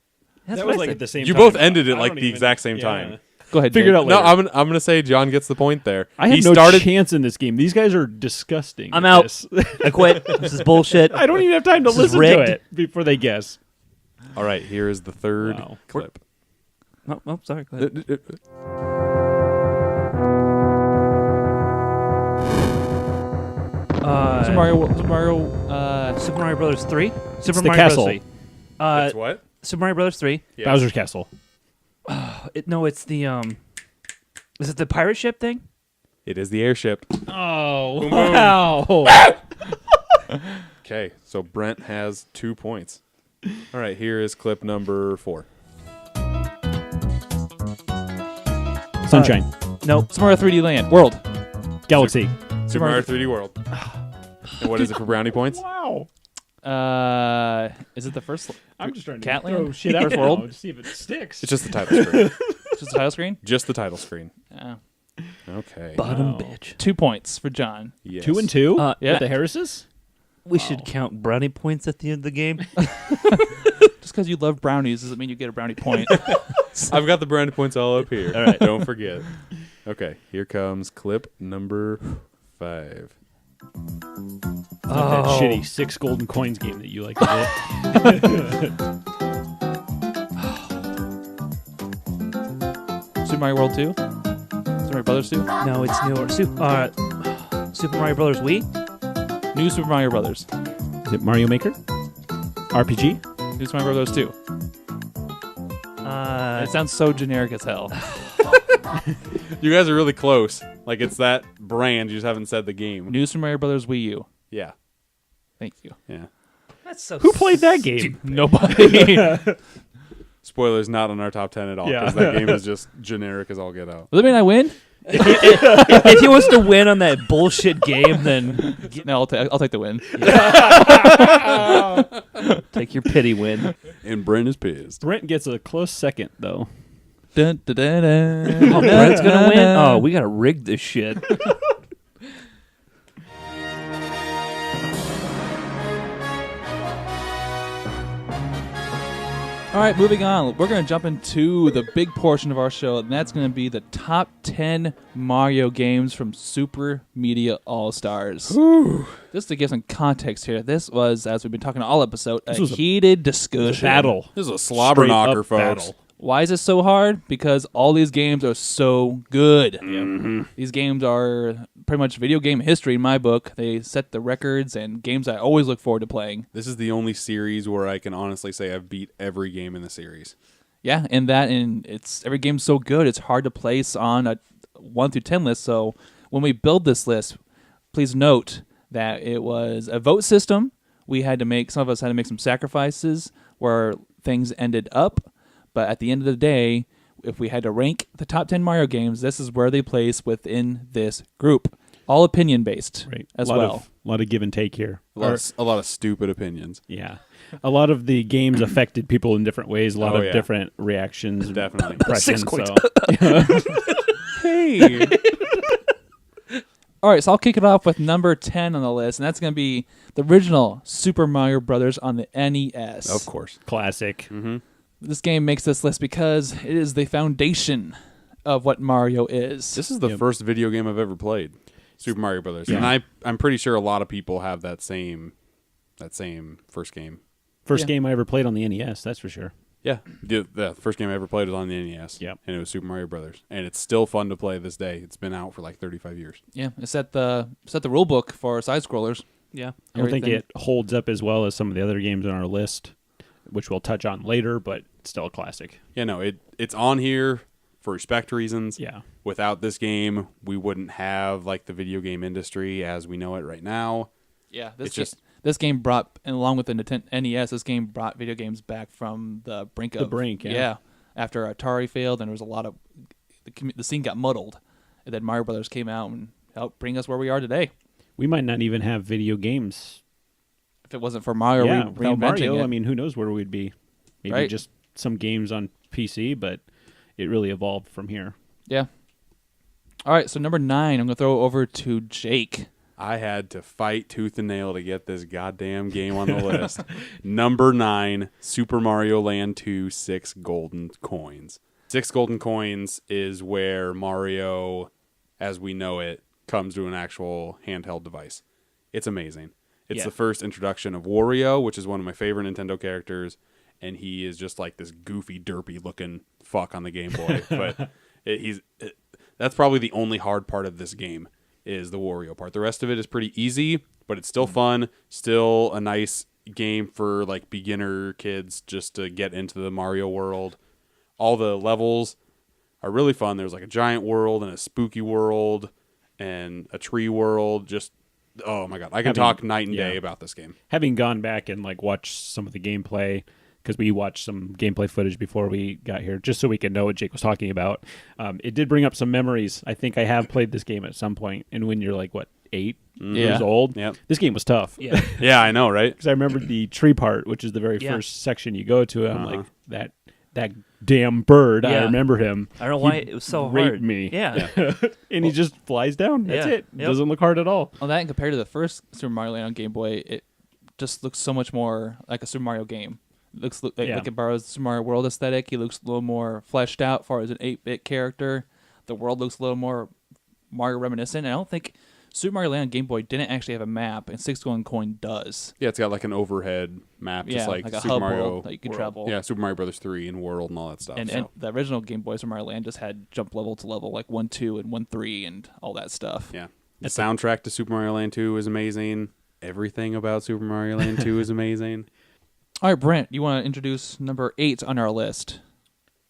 That's That what was I like said. at the same You time. both ended it I like don't the even- exact same yeah. time. Go ahead. Figure it Jake. out later. No, I'm gonna say John gets the point there. I have he no started. chance in this game. These guys are disgusting. I'm at out. this. I quit. This is bullshit. I don't even have time to This is listen to rigged. it before they guess. All right, here is the third Wow. clip. Oh, sorry. Go ahead. Super Mario. Super Mario Brothers 3. Super the Mario castle. Brothers 3. It's what? Super Mario Brothers 3. Yes. Bowser's Castle. No, it's the Is it the pirate ship thing? It is the airship. Oh, wow. Okay, so Brent has 2 points. All right, here is clip number 4. Sunshine. Nope. Super Mario 3D Land. World. Galaxy. Super Mario 3D World. And what is it for brownie points? Wow. Is it the first? I'm just trying to Catland? throw shit out First now world? to see if it sticks. It's just the title screen. Just the title screen. Just the title screen. Oh. Okay. Bottom Wow. bitch. 2 points for John. Yes. 2 and 2. Yeah. With the Harrises. We should count brownie points at the end of the game. Just because you love brownies doesn't mean you get a brownie point. I've got the brownie points all up here. All right. Don't forget. Okay, here comes clip number 5. Not that shitty 6 golden coins game that you like to Super Mario World 2. Super Mario Brothers 2. No, it's newer. Super Mario Brothers Wii. New Super Mario Brothers. do. Is it Mario Maker? RPG? New Super Mario Brothers 2. It sounds so generic as hell. You guys are really close. Like it's that brand. You just haven't said the game. New Super Mario Brothers Wii U. Yeah. Thank you. Yeah. That's so. Who played that game? Nobody. Spoilers not on our top 10 at all Yeah. because that game is just generic as all get out. Does that mean I win? If he wants to win on that bullshit game, then No, I'll take the win. take your pity win. And Brent is pissed. Brent gets a close second, though. Dun, dun, dun, dun. Oh, Brent's gonna win. Oh, we gotta rig this shit. All right, moving on. We're going to jump into the big portion of our show, and that's going to be the top 10 Mario games from Super Media All-Stars. Just to give some context here, this was, as we've been talking all episode, a was a heated discussion. Battle. This is a slobber knocker, Straight up folks. battle. Why is it so hard? Because all these games are so good. These games are pretty much video game history in my book. They set the records and games I always look forward to playing. This is the only series where I can honestly say I've beat every game in the series. Yeah, and it's every game's so good, it's hard to place on a 1 through 10 list. So when we build this list, please note that it was a vote system. Some of us had to make some sacrifices where things ended up. But at the end of the day, if we had to rank the top 10 Mario games, this is where they place within this group. All opinion based Right. as a well. lot of give and take here. A lot of stupid opinions. Yeah. A lot of the games affected people in different ways. A lot Oh, of yeah. different reactions. Definitely. Impressions. coins. So. Hey. All right, so I'll kick it off with number 10 on the list, and that's going to be the original Super Mario Brothers on the NES. Of course. Classic. This game makes this list because it is the foundation of what Mario is. This is the first video game I've ever played, Super Mario Brothers, and I'm pretty sure a lot of people have that same first game. First game I ever played on the NES, that's for sure. Yeah, the first game I ever played was on the NES. Yep. And it was Super Mario Brothers, and it's still fun to play this day. It's been out for like 35 years. Yeah, it set the rule book for side scrollers. Yeah. I don't think Everything. it holds up as well as some of the other games on our list, which we'll touch on later, but it's still a classic. Yeah, no, it's on here for respect reasons. Yeah. Without this game, we wouldn't have like the video game industry as we know it right now. Yeah, This game brought, and along with the Nintendo NES, this game brought video games back from the brink of yeah. After Atari failed, and there was a lot of the scene got muddled, and then Mario Brothers came out and helped bring us where we are today. We might not even have video games. If it wasn't for Mario Without reinventing Mario, it, I mean, who knows where we'd be? Maybe Right. just some games on PC, but it really evolved from here. yeah. All right, so number 9, I'm gonna throw over to Jake. I had to fight tooth and nail to get this goddamn game on the list. Number 9, Super Mario Land 2, 6 golden coins. 6 golden coins is where Mario, as we know it, comes to an actual handheld device. It's amazing. It's the first introduction of Wario, which is one of my favorite Nintendo characters, and he is just like this goofy, derpy looking fuck on the Game Boy. But that's probably the only hard part of this game. Is the Wario part. The rest of it is pretty easy, but it's still fun. Still a nice game for like beginner kids just to get into the Mario world. All the levels are really fun. There's like a giant world and a spooky world and a tree world. Just, oh my God. I can talk night and day about this game. Having gone back and like watched some of the gameplay, because we watched some gameplay footage before we got here, just so we could know what Jake was talking about. It did bring up some memories. I think I have played this game at some point, and when you're like, what, 8 years old? Yep. This game was tough. Yeah. Yeah, I know, right? Because I remember the tree part, which is the very first section you go to. I'm like, that damn bird, I Yeah. remember him. I don't know why it was so raped hard. me. Yeah. And he just flies down. That's Yeah. it. Yep. Doesn't look hard at all. On that, and compared to the first Super Mario Land on Game Boy, it just looks so much more like a Super Mario game. Looks like it borrows the Super Mario World aesthetic. He looks a little more fleshed out as far as an 8-bit character. The world looks a little more Mario reminiscent. I don't think Super Mario Land on Game Boy didn't actually have a map, and 6 Golden Coin does. Yeah, it's got like an overhead map, just Yeah, like like a Super hub Mario world that you can World. travel. Yeah, Super Mario Brothers 3 and World and all that stuff. And the original Game Boy Super Mario Land just had jump level to level, like 1, 2, and 1, 3, and all that stuff. Yeah. The soundtrack to Super Mario Land 2 is amazing. Everything about Super Mario Land 2 is amazing. All right, Brent, you want to introduce number 8 on our list?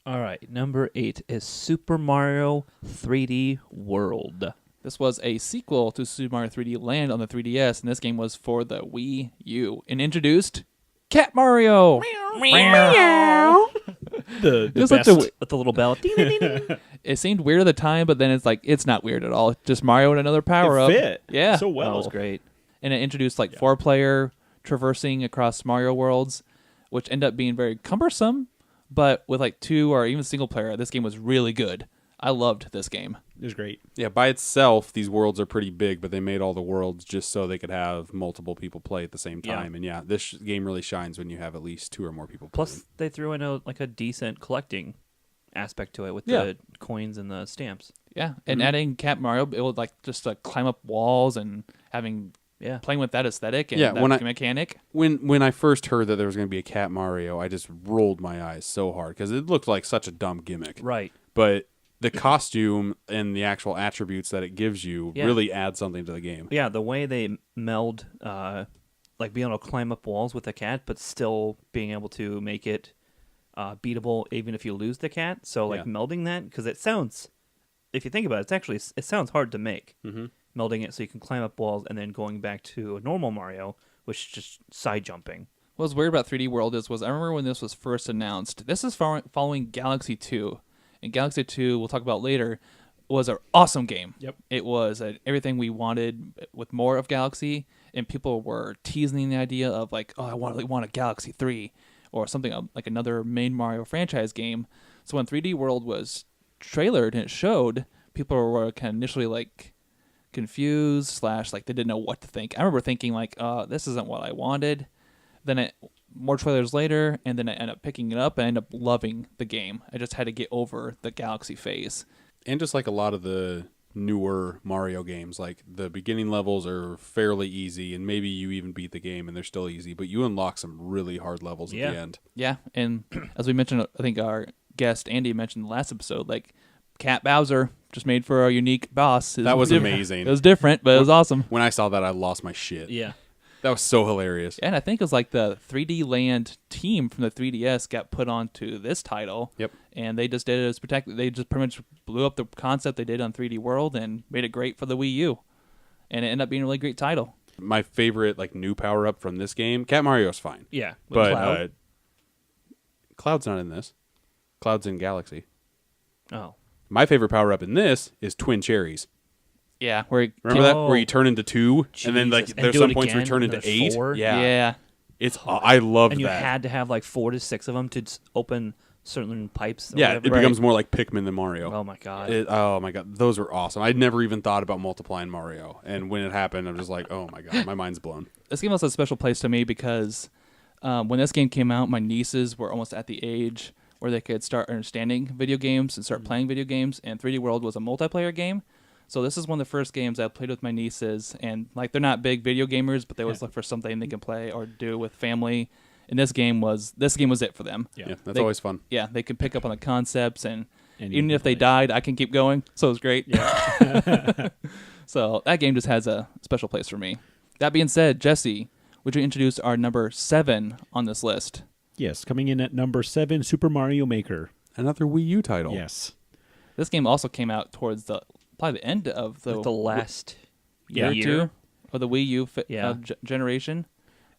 All right. Number 8 is Super Mario 3D World. This was a sequel to Super Mario 3D Land on the 3DS, and this game was for the Wii U. And introduced Cat Mario. The Just like best. the, With the little bell. Ding, ding, ding, ding. it seemed weird at the time, but then it's like it's not weird at all. It's just Mario and another power It up. fit Yeah, so That well. was great. and it introduced like 4-player traversing across Mario worlds, which ended up being very cumbersome. But with like 2 or even single player, this game was really good. I loved this game. It was great. Yeah, by itself, these worlds are pretty big, but they made all the worlds just so they could have multiple people play at the same Yeah. time. And yeah, this game really shines when you have at least 2 or more people playing. Plus, they threw in a decent collecting aspect to it with Yeah. the coins and the stamps. Yeah, and adding Cat Mario, it would like just climb up walls and having Yeah. playing with that aesthetic and Yeah, that when mechanic. When I first heard that there was going to be a Cat Mario, I just rolled my eyes so hard because it looked like such a dumb gimmick. Right. But the costume and the actual attributes that it gives you Yeah. really add something to the game. Yeah, the way they meld, like being able to climb up walls with a cat, but still being able to make it beatable even if you lose the cat. So like Yeah. melding that, because it sounds, if you think about it, it sounds hard to make. Mhm. Melding it so you can climb up walls and then going back to a normal Mario, which is just side jumping. What was weird about 3D World was I remember when this was first announced. This is following Galaxy 2. And Galaxy 2, we'll talk about later, was an awesome game. Yep. It was everything we wanted with more of Galaxy. And people were teasing the idea of like, oh, I want a Galaxy 3 or something like another main Mario franchise game. So when 3D World was trailered and it showed, people were kind of initially like confused / like they didn't know what to think. I remember thinking like, this isn't what I wanted. Then more trailers later, and then I ended up picking it up and I ended up loving the game. I just had to get over the Galaxy phase. And just like a lot of the newer Mario games, like the beginning levels are fairly easy, and maybe you even beat the game and they're still easy, but you unlock some really hard levels at the end. Yeah, and as we mentioned, I think our guest Andy mentioned in the last episode, like Cat Bowser just made for a unique boss. That was amazing. It was different, but it was awesome. When I saw that, I lost my shit. Yeah. That was so hilarious. And I think it was like the 3D Land team from the 3DS got put onto this title. Yep. And they just did it as They just pretty much blew up the concept they did on 3D World and made it great for the Wii U. And it ended up being a really great title. My favorite like new power up from this game, Cat Mario's fine. Yeah. But Cloud. Cloud's not in this. Cloud's in Galaxy. Oh. My favorite power up in this is Twin Cherries. Yeah, where Remember that where you turn into 2 and then like Jesus. And there's do some it points where you again, turn and into there's 8. 4? yeah. It's I love And you that. had to have like 4 to 6 of them to open certain pipes. Or Yeah, whatever. it becomes more like Pikmin than Mario. Oh my god. Oh my god, those were awesome. I'd never even thought about multiplying Mario, and when it happened, I'm just like, oh my god, my mind's blown. This game also has a special place to me because when this game came out, my nieces were almost at the age where they could start understanding video games and start playing video games, and 3D World was a multiplayer game. So this is one of the first games I played with my nieces, and like they're not big video gamers, but they always look for something they can play or do with family. And this game was it for them. Yeah, that's They- always fun. Yeah, they could pick up on the concepts, and And even you if they can died, I can keep going. So it was great. Yeah. So that game just has a special place for me. That being said, Jesse, would you introduce our number 7 on this list? Yes, coming in at number 7, Super Mario Maker. Another Wii U title. Yes. This game also came out towards probably the end of the Like the last year or year. two of the Wii U Yeah. generation.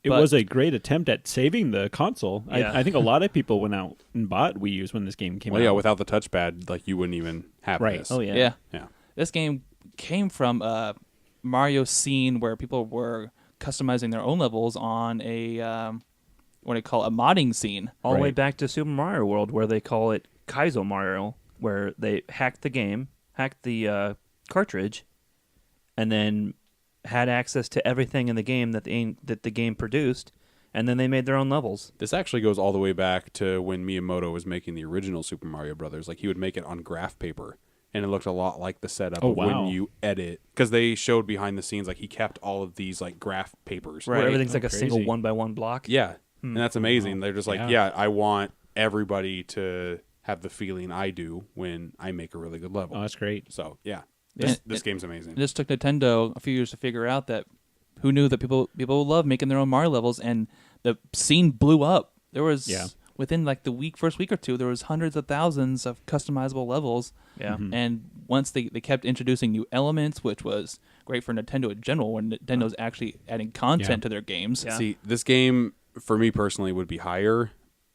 It But- was a great attempt at saving the console. Yeah. I think a lot of people went out and bought Wii U's when this game came Well, out. yeah, without the touchpad, like you wouldn't even have Right. this. Oh yeah. Yeah. Yeah. This game came from a Mario scene where people were customizing their own levels on a what do you call it, a modding scene. All the way Right. back to Super Mario World, where they call it Kaizo Mario, where they hacked the game, hacked the cartridge, and then had access to everything in the game that the game produced, and then they made their own levels. This actually goes all the way back to when Miyamoto was making the original Super Mario Brothers. Like he would make it on graph paper, and it looked a lot like the setup Oh, of wow. when you edit. Because they showed behind the scenes, like he kept all of these like graph papers. Where everything's Oh, like a single crazy. 1x1 block. Yeah, and that's amazing. They're just like, Yeah. yeah, I want everybody to have the feeling I do when I make a really good level. Oh, that's great. So yeah, Yeah. this game's amazing. It just took Nintendo a few years to figure out that who knew that people love making their own Mario levels, and the scene blew up. There was within like the first week or two, there was hundreds of thousands of customizable levels. Yeah. And once they kept introducing new elements, which was great for Nintendo in general, when Nintendo's actually adding content to their games. Yeah. See, this game for me personally would be higher,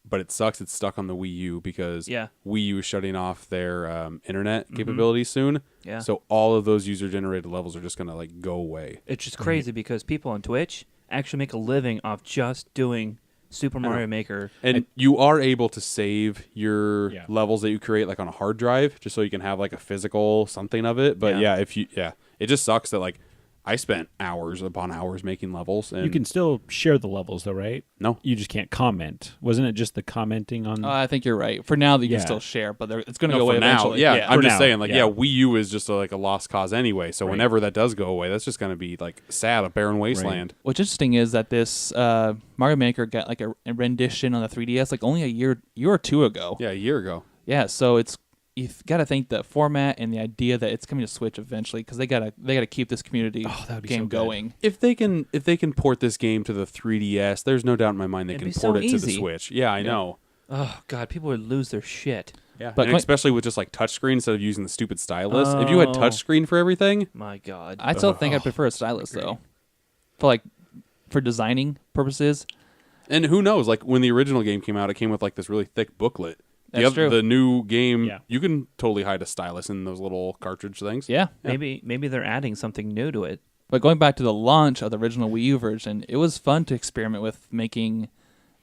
but it sucks it's stuck on the Wii U because Yeah. Wii U is shutting off their internet capabilities soon. Yeah. So all of those user generated levels are just gonna like go away. It's just crazy because people on Twitch actually make a living off just doing Super Mario Maker. And you are able to save your Yeah. levels that you create like on a hard drive just so you can have like a physical something of it. But Yeah. it just sucks that like I spent hours upon hours making levels and You can still share the levels, though, right? No. You just can't comment. Wasn't it just the commenting on... I think you're right. For now, you Yeah. can still share, but it's going to No, go away for now, eventually. yeah, I'm For just now, saying, like, yeah. Wii U is just like a lost cause anyway. So Right. whenever that does go away, that's just going to be like sad, a barren wasteland. What's interesting is that this Mario Maker got like a rendition on the 3DS like only a year or two ago. Yeah, a year ago. Yeah, so you've got to think the format and the idea that it's coming to Switch eventually because they gotta keep this community that would be game so good. going. If they can port this game to the 3DS, there's no doubt in my mind they It'd can be so port it to the easy. Switch. Yeah, I know. Oh god, people would lose their shit. Yeah, But and especially with just like touchscreen instead of using the stupid stylus. If you had Oh. touchscreen for everything, My god. I still think I prefer a stylus though, for designing purposes. and who knows? Like when the original game came out, it came with like this really thick booklet. That's true. The new game, Yeah. you can totally hide a stylus in those little cartridge things. Yeah. Maybe they're adding something new to it. But going back to the launch of the original Wii U version, it was fun to experiment with making.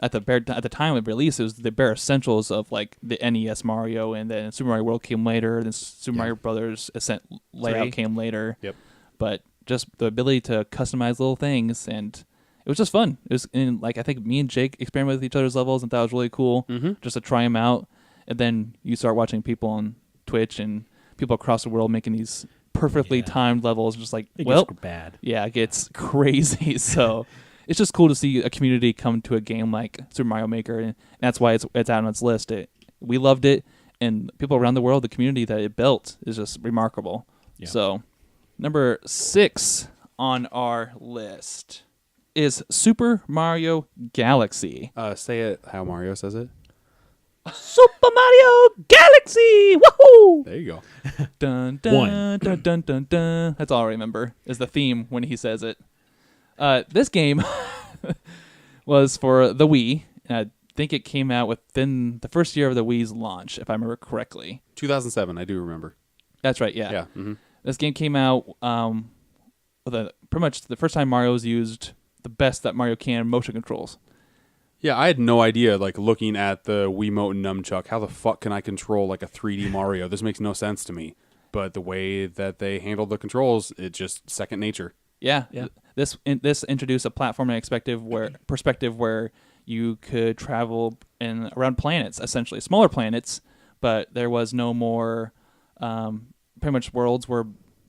At the time of release, it was the bare essentials of like the NES Mario, and then Super Mario World came later. Then Super Mario Brothers Ascent layout Three. came later. Yep. but just the ability to customize little things, and it was just fun. It was, and like I think me and Jake experimented with each other's levels and thought it was really cool just to try them out. And then you start watching people on Twitch and people across the world making these perfectly timed levels, just like, It well, gets bad. yeah, it gets crazy. So it's just cool to see a community come to a game like Super Mario Maker, and that's why it's out on its list. We loved it, and people around the world, the community that it built is just remarkable. Yeah. So number 6 on our list is Super Mario Galaxy. Say it how Mario says it. Super Mario Galaxy! Woohoo! There you go. Dun, dun, dun, dun, dun, dun. That's all I remember is the theme when he says it. This game was for the Wii, and I think it came out within the first year of the Wii's launch, if I remember correctly. 2007, I do remember. That's right, yeah. Yeah. Mm-hmm. This game came out with pretty much the first time Mario's used the best that Mario can motion controls. Yeah, I had no idea, like, looking at the Wiimote and Nunchuck, how the fuck can I control, like, a 3D Mario? This makes no sense to me. But the way that they handled the controls, it's just second nature. Yeah. This introduced a platforming perspective where you could travel around planets, essentially. Smaller planets, but there was no more... pretty much worlds were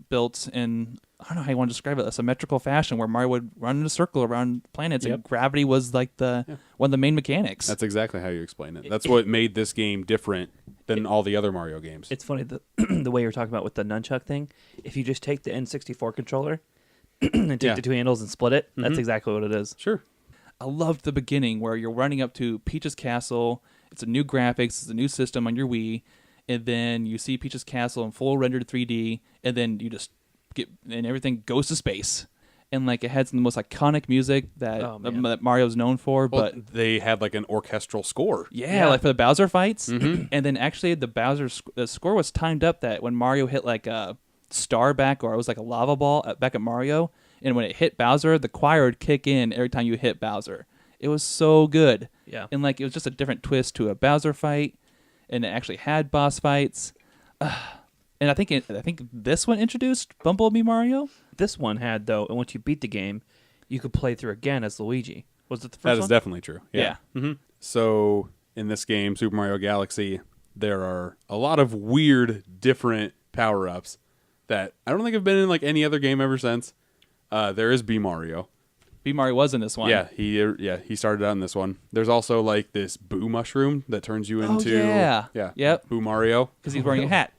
built in... I don't know how you want to describe it, a symmetrical fashion where Mario would run in a circle around planets, and gravity was like one of the main mechanics. That's exactly how you explain it. That's what made this game different than all the other Mario games. It's funny the way you're talking about with the nunchuck thing. If you just take the N64 controller and take the two handles and split it, that's exactly what it is. Sure. I loved the beginning where you're running up to Peach's Castle. It's a new graphics, it's a new system on your Wii, and then you see Peach's Castle in full rendered 3D, and then you just and everything goes to space, and like it had some of the most iconic music that that Mario's known for. Well, but they had like an orchestral score. Like for the Bowser fights, and then actually the score was timed up that when Mario hit like a star back, or it was like a lava ball back at Mario, and when it hit Bowser, the choir would kick in every time you hit Bowser. It was so good. Yeah, and like it was just a different twist to a Bowser fight, and it actually had boss fights. And I think this one introduced Bumblebee Mario. This one had, though, and once you beat the game, you could play through again as Luigi. Was it the first one? That is definitely true. Yeah. Mm-hmm. So in this game, Super Mario Galaxy, there are a lot of weird, different power-ups that I don't think have been in like any other game ever since. There is B Mario. B Mario was in this one. Yeah, he started out in this one. There's also like this Boo mushroom that turns you into Boo Mario because he's wearing a hat.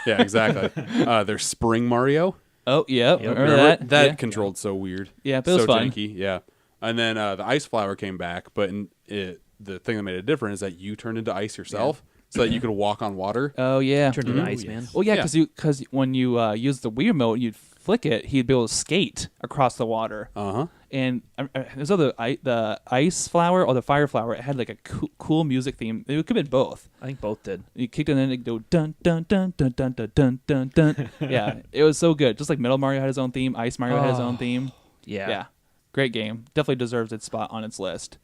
Yeah, exactly. There's Spring Mario. Oh yeah, remember that controlled so weird. Yeah, but it was so fun. janky. Yeah, and then the Ice Flower came back, but the thing that made it different is that you turned into ice yourself, so that you could walk on water. Oh yeah, turned into ice, man. Well, yeah, because when you use the Wii remote, you'd flick it, he'd be able to skate across the water. And there's the ice flower or the fire flower. It had like a cool music theme. It could have been both. I think both did. You kicked it and then it'd go dun dun dun dun dun dun dun dun dun. Yeah, it was so good. Just like Metal Mario had his own theme, Ice Mario had his own theme. Yeah, great game. Definitely deserves its spot on its list.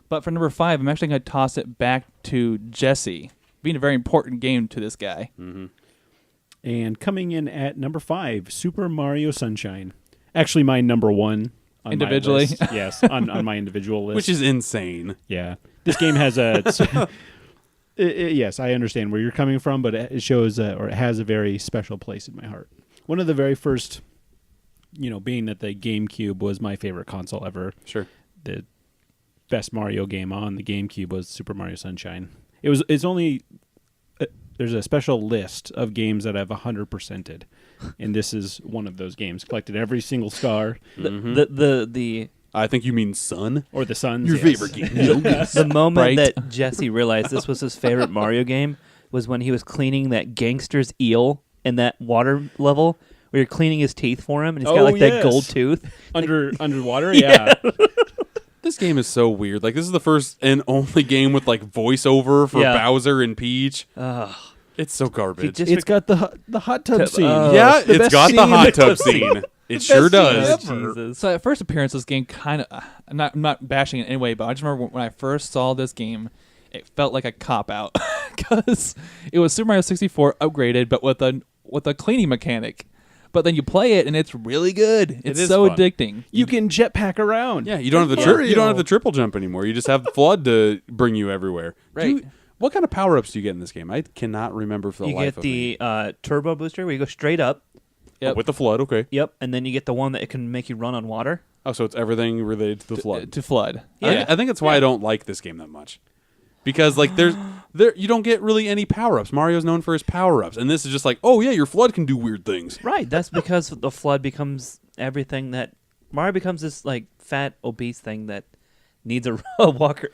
But for number 5, I'm actually going to toss it back to Jesse, being a very important game to this guy. Mm-hmm. And coming in at number 5, Super Mario Sunshine. Actually, my number 1 on individually. My list. Yes, on my individual list, which is insane. Yeah, this game has a. Yes, I understand where you're coming from, but it shows or it has a very special place in my heart. One of the very first, being that the GameCube was my favorite console ever. Sure, the best Mario game on the GameCube was Super Mario Sunshine. It's only. There's a special list of games that I've 100%ed, and this is one of those games. Collected every single star. The I think you mean Sun or the Suns. Your favorite game. The moment that Jesse realized this was his favorite Mario game was when he was cleaning that gangster's eel in that water level where you're cleaning his teeth for him, and he's got like that gold tooth underwater. Yeah. This game is so weird. Like, this is the first and only game with like voiceover for Bowser and Peach. It's so garbage. It's got the hot tub scene. It's got the hot tub scene. It sure does. Jesus. So at first appearance, this game kind of I'm not bashing it anyway, but I just remember when I first saw this game, it felt like a cop out because it was Super Mario 64 upgraded, but with a cleaning mechanic. But then you play it and it's really good. It's is so fun. addicting. You can jetpack around. Yeah, you don't have the you don't have the triple jump anymore. You just have Flood to bring you everywhere. Right. What kind of power ups do you get in this game? I cannot remember for the You life get of me. the turbo booster where you go straight up. Yep. With the Flood, okay. Yep, and then you get the one that it can make you run on water. Oh, so it's everything related to the Flood. To Flood. I think that's why I don't like this game that much. Because like there you don't get really any power ups. Mario's known for his power ups, and this is just like, oh yeah, your Flood can do weird things. Right, that's because the Flood becomes everything that Mario becomes this like fat obese thing that needs a water.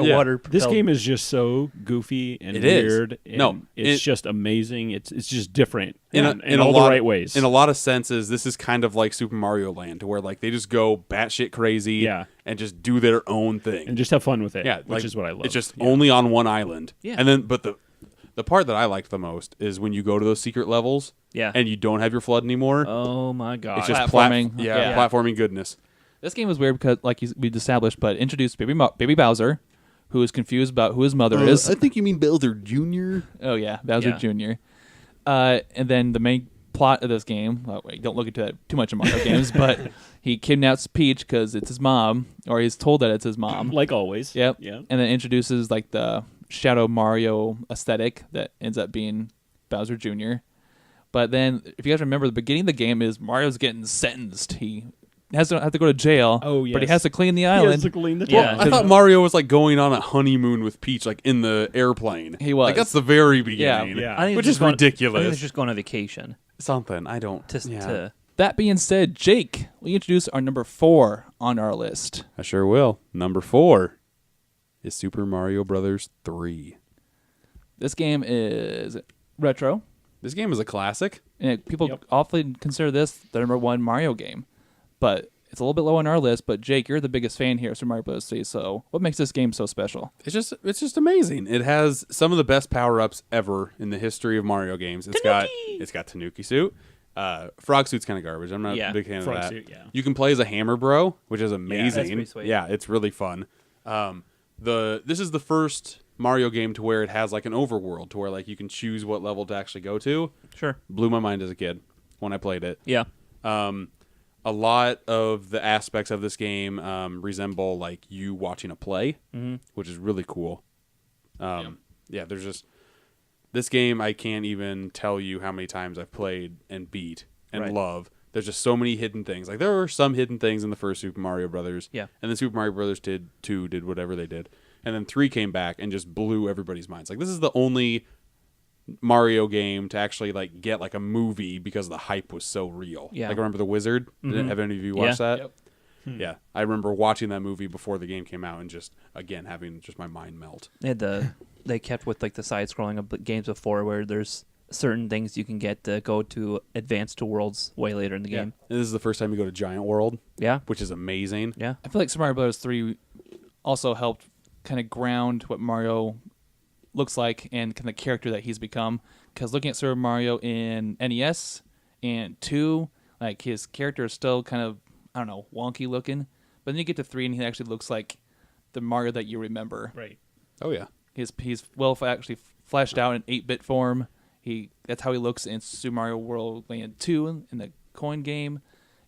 This propelled- game is just so goofy and It is. weird. And No, it's just amazing. It's just different in a all lot, the right ways. In a lot of senses, this is kind of like Super Mario Land, to where like they just go batshit crazy, Yeah. and just do their own thing, and just have fun with it. yeah, which like, is what I love. It's just only on one island, Yeah. and then but the part that I liked the most is when you go to those secret levels, Yeah. and you don't have your Flood anymore. Oh my god! It's just Platforming. yeah, Yeah. platforming goodness. This game was weird because, like we've established, but introduced Baby Bowser, who is confused about who his mother is. I think you mean Bowser Jr. Oh yeah, Bowser Yeah. Jr. And then the main plot of this game. Well, wait, don't look into that too much in Mario games, but he kidnaps Peach because it's his mom, or he's told that it's his mom. like always. Yep. Yeah. And then introduces like the Shadow Mario aesthetic that ends up being Bowser Jr. But then, if you guys remember, the beginning of the game is Mario's getting sentenced. He has to have to go to jail. Oh, But he yes. has to clean the He island. has to clean the Yeah. town. I thought Mario was like going on a honeymoon with Peach, like in the airplane. He was. Like that's the very beginning. Yeah. I think Which it's is just going- I think ridiculous. it's just going on vacation Something I don't. to That being said, Jake, we introduce our number 4 on our list. I sure will. Number 4 is Super Mario Brothers 3. This game is retro, This game is a classic. and people Yep. often consider this the number 1 Mario game. But it's a little bit low on our list. But Jake, you're the biggest fan here of Super Mario Bros. 3. So what makes this game so special? It's just amazing. It has some of the best power ups ever in the history of Mario games. It's got Tanuki suit. Frog suit's kind of garbage. I'm not Yeah. a big fan of Frog that. suit, yeah. You can play as a Hammer Bro, which is amazing. pretty sweet. Yeah, it's really fun. This is the first Mario game to where it has like an overworld, to where like you can choose what level to actually go to. sure. Blew my mind as a kid when I played it. Yeah. A lot of the aspects of this game resemble like you watching a play, which is really cool. Yeah, there's just this game. I can't even tell you how many times I've played and beat and Right. love. There's just so many hidden things. Like there were some hidden things in the first Super Mario Brothers. Yeah. And then Super Mario Brothers 2 did whatever they did, and then 3 came back and just blew everybody's minds. Like this is the only Mario game to actually like get like a movie because the hype was so real. Yeah. Like remember The Wizard? Have any of you watched Yeah. that? Yeah. I remember watching that movie before the game came out and just again having just my mind melt. They kept with like the side scrolling of games before where there's certain things you can get to go to advanced worlds way later in the game. And this is the first time you go to Giant World, Yeah. which is amazing. Yeah. I feel like Super Mario Bros. 3 also helped kind of ground what Mario looks like and kind of the character that he's become. Because looking at Super Mario in NES and 2, like his character is still kind of, I don't know, wonky looking. But then you get to 3 and he actually looks like the Mario that you remember. Right. Oh yeah. He's actually fleshed out in 8-bit form. That's how he looks in Super Mario World Land 2 in the coin game.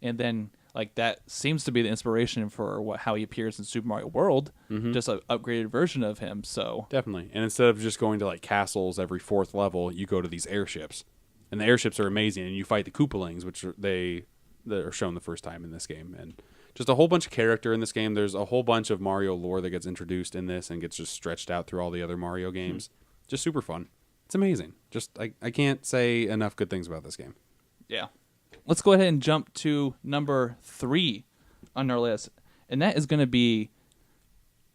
And then like that seems to be the inspiration for how he appears in Super Mario World, just an upgraded version of him. So Definitely. And instead of just going to like castles every 4th level, you go to these airships. And the airships are amazing, and you fight the Koopalings, which are shown the first time in this game. And just a whole bunch of character in this game. There's a whole bunch of Mario lore that gets introduced in this and gets just stretched out through all the other Mario games. Just super fun. It's amazing. Just I can't say enough good things about this game. yeah, let's go ahead and jump to number 3 on our list, and that is going to be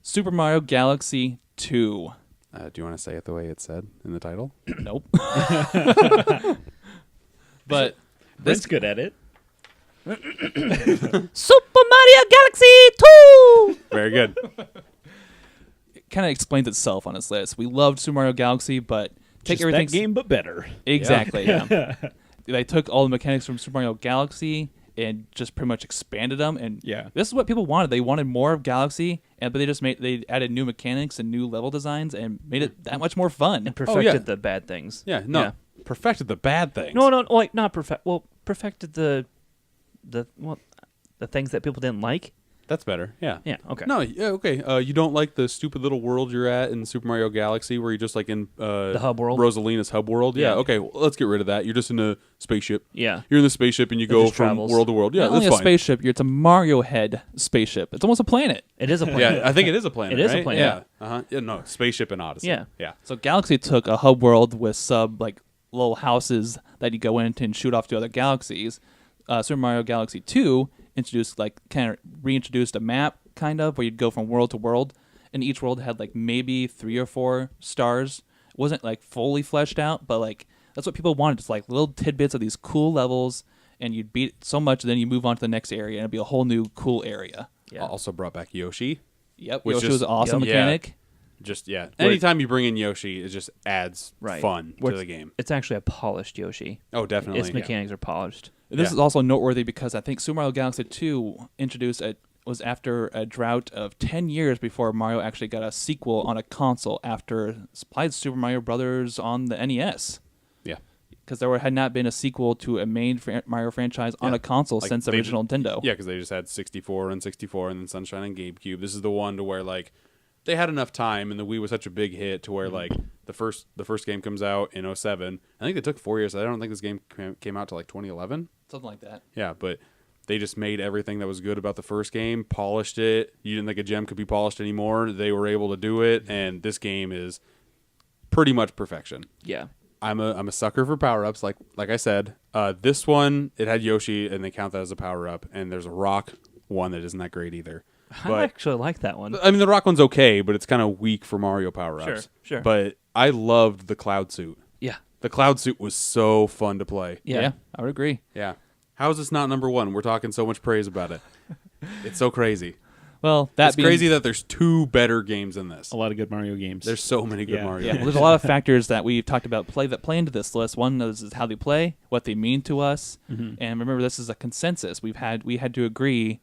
Super Mario Galaxy 2. Do you want to say it the way it's said in the title? Nope. But Brent's good at it. Super Mario Galaxy 2! Very good. it kind of explains itself on its list. We loved Super Mario Galaxy, but take Just everything that game, but better. Exactly. Yeah. They took all the mechanics from Super Mario Galaxy and just pretty much expanded them. And Yeah. this is what people wanted. They wanted more of Galaxy, but they added new mechanics and new level designs and made it that much more fun. And perfected yeah. the bad things. Yeah, no. Perfected the bad things. No, like not perfect. Well, perfected the things that people didn't like. That's better. Yeah. Yeah. Okay. No. Yeah. Okay. You don't like the stupid little world you're at in Super Mario Galaxy, where you're just like in the hub world, Rosalina's hub world. Yeah. Yeah. Okay. Well, let's get rid of that. You're just in a spaceship. Yeah. You're in the spaceship and you go just from travels. world to world. Yeah. Not That's only a fine. spaceship, it's a Mario head spaceship. It's almost a planet. It is a planet. Yeah. I think it is a planet. It is a right? planet. Yeah. Yeah. No. Spaceship in Odyssey. Yeah. Yeah. So Galaxy took a hub world with like little houses that you go into and shoot off to other galaxies. Super Mario Galaxy 2 introduced kind of reintroduced a map kind of where you'd go from world to world, and each world had like maybe 3 or 4 stars. It wasn't like fully fleshed out, but like that's what people wanted, just like little tidbits of these cool levels, and you'd beat it so much, and then you move on to the next area, and it'd be a whole new cool area. Yeah. Also brought back Yoshi. Yep, Which Yoshi just- was an awesome Yep. mechanic. Just anytime you bring in Yoshi, it just adds Right. fun Where to the game. It's actually a polished Yoshi. Oh, definitely. Its mechanics are polished. This Yeah. is also noteworthy because I think Super Mario Galaxy 2 was after a drought of 10 years before Mario actually got a sequel on a console after supplied Super Mario Brothers on the NES. Yeah. Because there had not been a sequel to a main Mario franchise on Yeah. a console Like, since the they original Nintendo. Yeah, because they just had 64 and 64 and then Sunshine and GameCube. This is the one to where like they had enough time and the Wii was such a big hit to where like the first game comes out in 2007. I think they took 4 years. I don't think this game came out to like 2011. Something like that. Yeah, but they just made everything that was good about the first game, polished it. You didn't think a gem could be polished anymore. They were able to do it, and this game is pretty much perfection. Yeah. I'm a sucker for power-ups, like I said. This one, it had Yoshi, and they count that as a power-up, and there's a rock one that isn't that great either. I But actually like that one. I mean, the rock one's okay, but it's kind of weak for Mario power-ups. Sure. But I loved the cloud suit. Yeah. The cloud suit was so fun to play. Yeah. I would agree. Yeah. How is this not number one? We're talking so much praise about it. It's so crazy. Well, It's crazy that there's 2 better games than this. A lot of good Mario games. There's so many good Yeah. Mario Yeah, games. well, there's a lot of factors that we've talked about that play into this list. One is how they play, what they mean to us, and remember, this is a consensus. We had to agree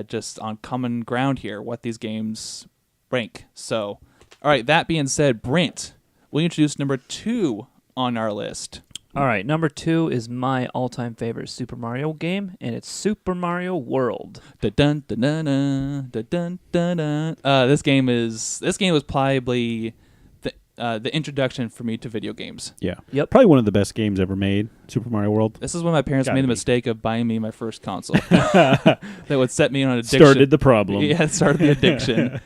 just on common ground here what these games rank. So, all right. That being said, Brent, will you introduce number 2 on our list? All right, number 2 is my all-time favorite Super Mario game, and it's Super Mario World. Dun dun dun dun dun dun dun. This game was probably the introduction for me to video games. Yeah. Yep. Probably one of the best games ever made, Super Mario World. This is when my parents Gotta made the be. mistake of buying me my first console. That would set me on an addiction. Started the problem. Yeah, it started the addiction.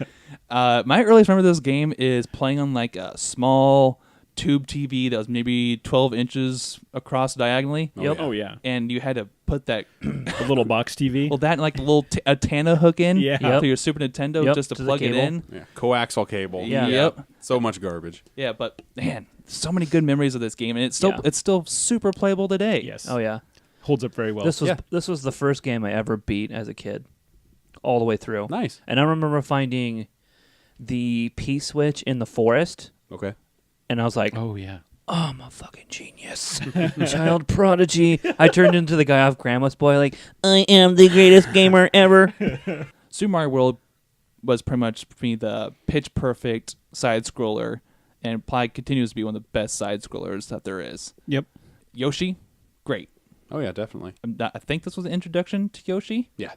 My earliest memory of this game is playing on like a small tube TV that was maybe 12 inches across diagonally. Yep. Oh, yeah. And you had to put that, A little box TV. well, that and like a little antenna hook in Yeah. to your Super Nintendo Yep, just to to the plug it cable. in. Yeah. Coaxial cable. Yeah. Yep. So much garbage. Yeah, but man, so many good memories of this game, and it's still super playable today. Yes. Oh yeah. Holds up very well. This was the first game I ever beat as a kid, all the way through. Nice. And I remember finding the P switch in the forest, Okay. and I was like, Oh, yeah. "Oh, I'm a fucking genius, child prodigy." I turned into the guy off Grandma's Boy, like, "I am the greatest gamer ever." Super Mario World was pretty much for me the pitch perfect side scroller, and probably continues to be one of the best side scrollers that there is. Yep. Yoshi, great. Oh yeah, definitely. I think this was an introduction to Yoshi, Yeah.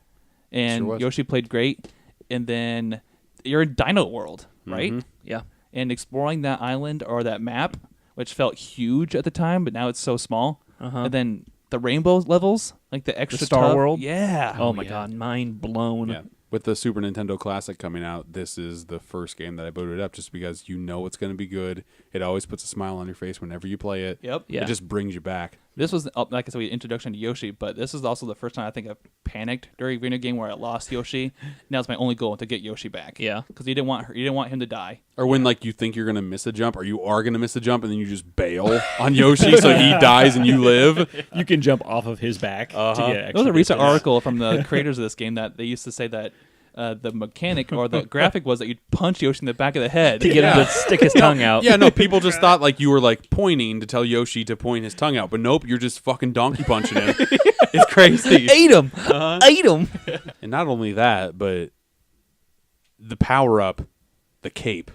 and Sure was. Yoshi played great. And then you're in Dino World, right? Yeah. And exploring that island or that map, which felt huge at the time, but now it's so small. Uh-huh. And then the rainbow levels, like the extra Star tough- World? Yeah. Oh my god, mind blown. Yeah. With the Super Nintendo Classic coming out, this is the first game that I booted up just because you know it's going to be good. It always puts a smile on your face whenever you play it. Yep. Yeah. It just brings you back. This was, like I said, the introduction to Yoshi, but this is also the first time I think I panicked during a video game where I lost Yoshi. Now it's my only goal to get Yoshi back. Yeah. Because you didn't want him to die. Or when like you think you're going to miss a jump or you are going to miss a jump and then you just bail on Yoshi so he dies and you live. You can jump off of his back to get extra There was a recent distance. article from the creators of this game that they used to say that the mechanic or the graphic was that you'd punch Yoshi in the back of the head. To get him to stick his tongue out. Yeah, no, people just thought like you were like pointing to tell Yoshi to point his tongue out, but nope, you're just fucking donkey punching him. It's crazy. Ate him. Ate him. And not only that, but the power up, the cape,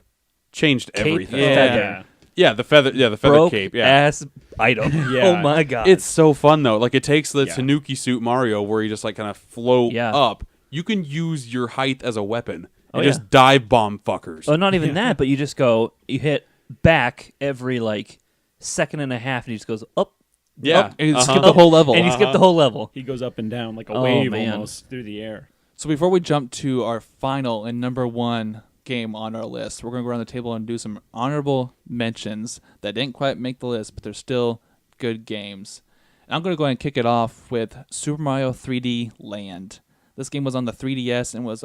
changed everything. Yeah. Yeah. Yeah, the feather Broke cape. Yeah. ass item. Yeah. Oh my god. It's so fun though. Like it takes the Yeah. Tanuki suit Mario where you just like kind of float Yeah. up. You can use your height as a weapon and Oh, just yeah. dive bomb fuckers. Oh, not even that, but you just go, you hit back every like second and a half, and he just goes up, yeah. And you Uh-huh. skip the whole level. and you skip the whole level. He goes up and down like a Oh, wave man. almost through the air. So before we jump to our final and number one game on our list, we're going to go around the table and do some honorable mentions that didn't quite make the list, but they're still good games. And I'm going to go ahead and kick it off with Super Mario 3D Land. This game was on the 3DS and was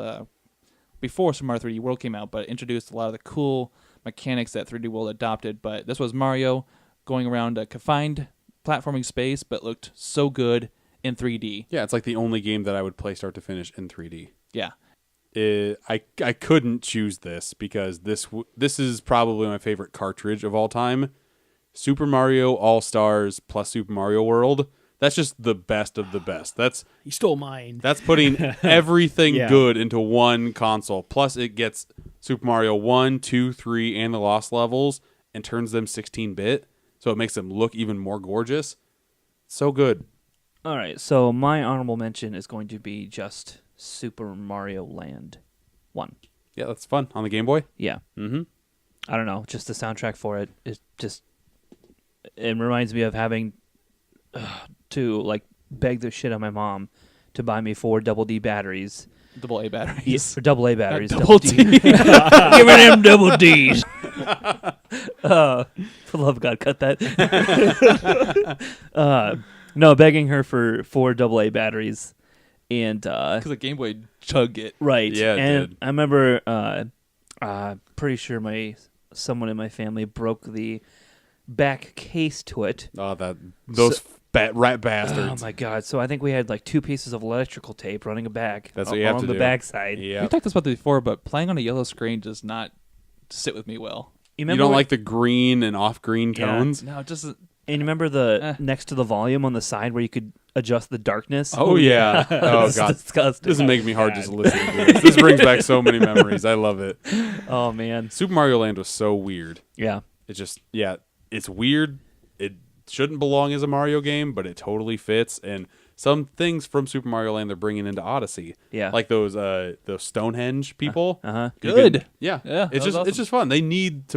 before Super Mario 3D World came out, but it introduced a lot of the cool mechanics that 3D World adopted. But this was Mario going around a confined platforming space, but looked so good in 3D. Yeah, it's like the only game that I would play start to finish in 3D. Yeah. I couldn't choose this because this is probably my favorite cartridge of all time. Super Mario All-Stars plus Super Mario World. That's just the best of the best. That's He stole mine. putting everything Yeah. good into one console. Plus it gets Super Mario 1, 2, 3, and the Lost Levels and turns them 16-bit. So it makes them look even more gorgeous. So good. All right, so my honorable mention is going to be just Super Mario Land 1. Yeah, that's fun. On the Game Boy? Yeah. Mm-hmm. I don't know, just the soundtrack for it is just, it reminds me of having to like beg the shit out of my mom to buy me 4 double D batteries. Double A batteries. Or double A batteries. Double D. Give me them double D's. For the love of God, cut that. No, begging her for 4 double A batteries. And Because the Game Boy chug it. right. Yeah, it and did. I remember pretty sure someone in my family broke the back case to it. Oh, those rat bastards. Oh my god! So I think we had like 2 pieces of electrical tape running back. That's what you have along to the do. backside. Yeah. We talked about this before, but playing on a yellow screen does not sit with me well. You remember don't when- like the green and off green Yeah. tones? No, it just And you remember the next to the volume on the side where you could adjust the darkness? Oh yeah. Oh It's god. disgusting. This is making me hard just listening to this. This brings back so many memories. I love it. Oh man. Super Mario Land was so weird. Yeah. It just it's weird. It shouldn't belong as a Mario game, but it totally fits. And some things from Super Mario Land they're bringing into Odyssey. Yeah. Like those Stonehenge people. Uh-huh. You Good. can- yeah. Yeah, that It's was just awesome. it's just fun. They need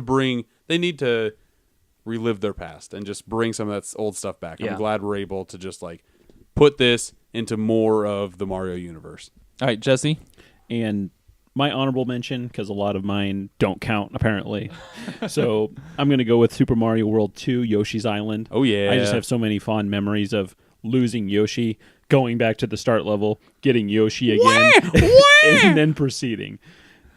to relive their past and just bring some of that old stuff back. Yeah. I'm glad we're able to just like put this into more of the Mario universe. All right, Jesse. And my honorable mention, because a lot of mine don't count apparently, so I'm going to go with Super Mario World 2, Yoshi's Island. Oh yeah. I just have so many fond memories of losing Yoshi, going back to the start level, getting Yoshi again, and then proceeding.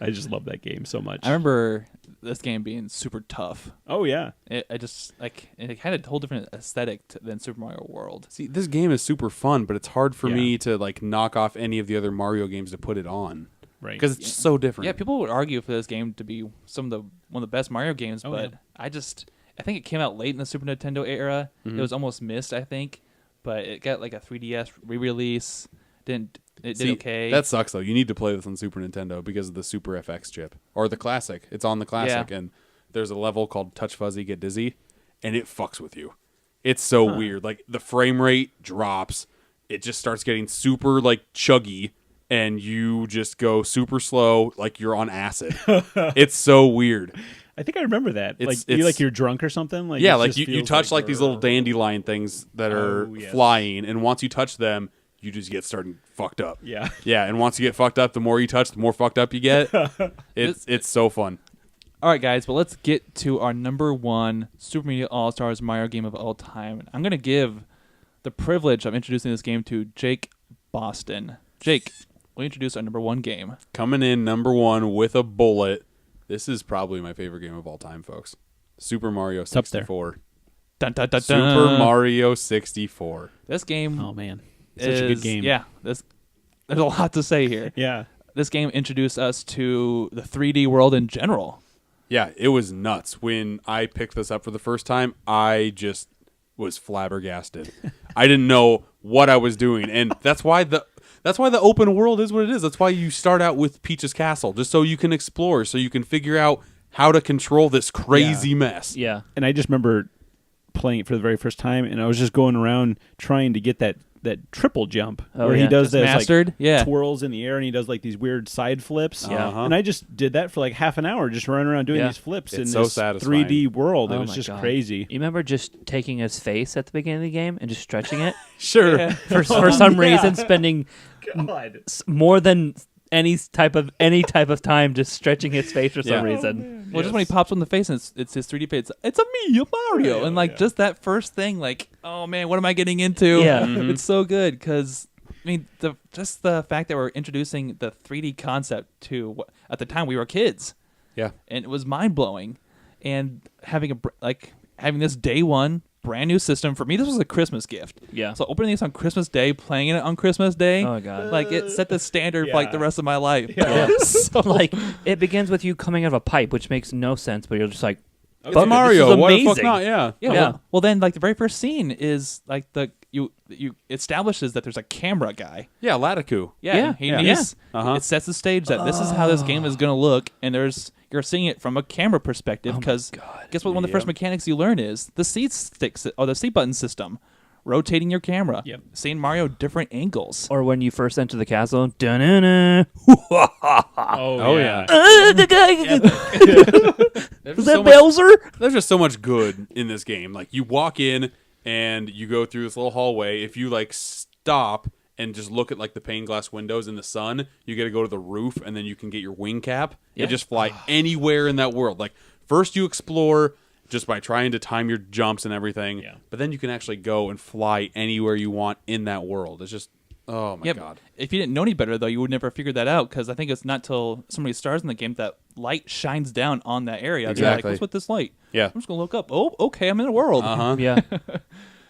I just love that game so much. I remember this game being super tough. Oh yeah, It had a whole different aesthetic than Super Mario World. See, this game is super fun, but it's hard for Yeah. me to like knock off any of the other Mario games to put it on right. because it's just so different. Yeah, people would argue for this game to be one of the best Mario games, Oh, but yeah. I think it came out late in the Super Nintendo era. It was almost missed, I think, but it got like a 3DS re-release. Did See, okay. That sucks though. You need to play this on Super Nintendo because of the Super FX chip or the Classic. It's on the Classic, and there's a level called Touch Fuzzy Get Dizzy, and it fucks with you. It's so weird. Like the frame rate drops. It just starts getting super like chuggy, and you just go super slow, like you're on acid. It's so weird. I think I remember that. It's- Like you're drunk or something. Like Yeah, it like just you feels touch like these little dandelion things that are Oh, yes. flying, and once you touch them, you just get starting fucked up. Yeah. Yeah, and once you get fucked up, the more you touch, the more fucked up you get. It's so fun. All right, guys, but let's get to our number one Super Mario All-Stars Mario game of all time. I'm going to give the privilege of introducing this game to Jake Boston. Jake, will you introduce our number one game? Coming in number one with a bullet. This is probably my favorite game of all time, folks. Super Mario up there. 64. Dun, dun, dun, Super dun. Mario 64. This game Oh man, such a good game. Yeah, there's a lot to say here. Yeah. This game introduced us to the 3D world in general. Yeah, it was nuts. When I picked this up for the first time, I just was flabbergasted. I didn't know what I was doing, and that's why the open world is what it is. That's why you start out with Peach's Castle, just so you can explore, so you can figure out how to control this crazy mess. Yeah. And I just remember playing it for the very first time, and I was just going around trying to get that triple jump where yeah. he does Just those mastered? like Yeah. twirls in the air, and he does like these weird side flips. Yeah. Uh-huh. And I just did that for like half an hour, just running around doing Yeah. these flips It's in so this satisfying. 3D world. It Oh was my just God. crazy. You remember just taking his face at the beginning of the game and just stretching it? Sure. For some reason, spending more than any type of time just stretching his face for some Yeah. reason. Well, just when he pops on the face and it's his 3D face, it's a me, a Mario, and like just that first thing, like, oh man, what am I getting into? Yeah. It's so good because I mean, just the fact that we're introducing the 3D concept to at the time we were kids, Yeah. and it was mind blowing, and having having this day one brand new system for me, this was a Christmas gift. Yeah. So opening this on Christmas Day, playing it on Christmas Day, Oh my God. like it set the standard for like the Yeah. rest of my life. Yeah. So Like it begins with you coming out of a pipe, which makes no sense, but you're just like, It's "Fuck, Mario. This is Why the amazing." fuck not? Yeah. Yeah. Yeah. Well, then like the very first scene is like you establishes that there's a camera guy. Yeah, Latiku. Yeah. Yeah. and he Yeah. needs- Uh-huh. It sets the stage that this is how this game is gonna look, and you're seeing it from a camera perspective because guess what? One of the first mechanics you learn is the seat sticks or the seat button system, rotating your camera, Yep. seeing Mario different angles. or when you first enter the castle, dun-dun-dun. Oh, yeah. The guy, There's is so that much- Bowser? There's just so much good in this game. Like you walk in and you go through this little hallway. If you like stop and just look at like the pane glass windows in the sun, you get to go to the roof and then you can get your wing cap and just fly anywhere in that world. Like first you explore just by trying to time your jumps and everything, but then you can actually go and fly anywhere you want in that world. It's just oh my Yep. god. If you didn't know any better, though, you would never figure that out because I think it's not till somebody stars in the game that light shines down on that area. They're Exactly. like, what's with this light? Yeah. I'm just gonna look up. Oh, okay, I'm in a world. Uh-huh. Yeah.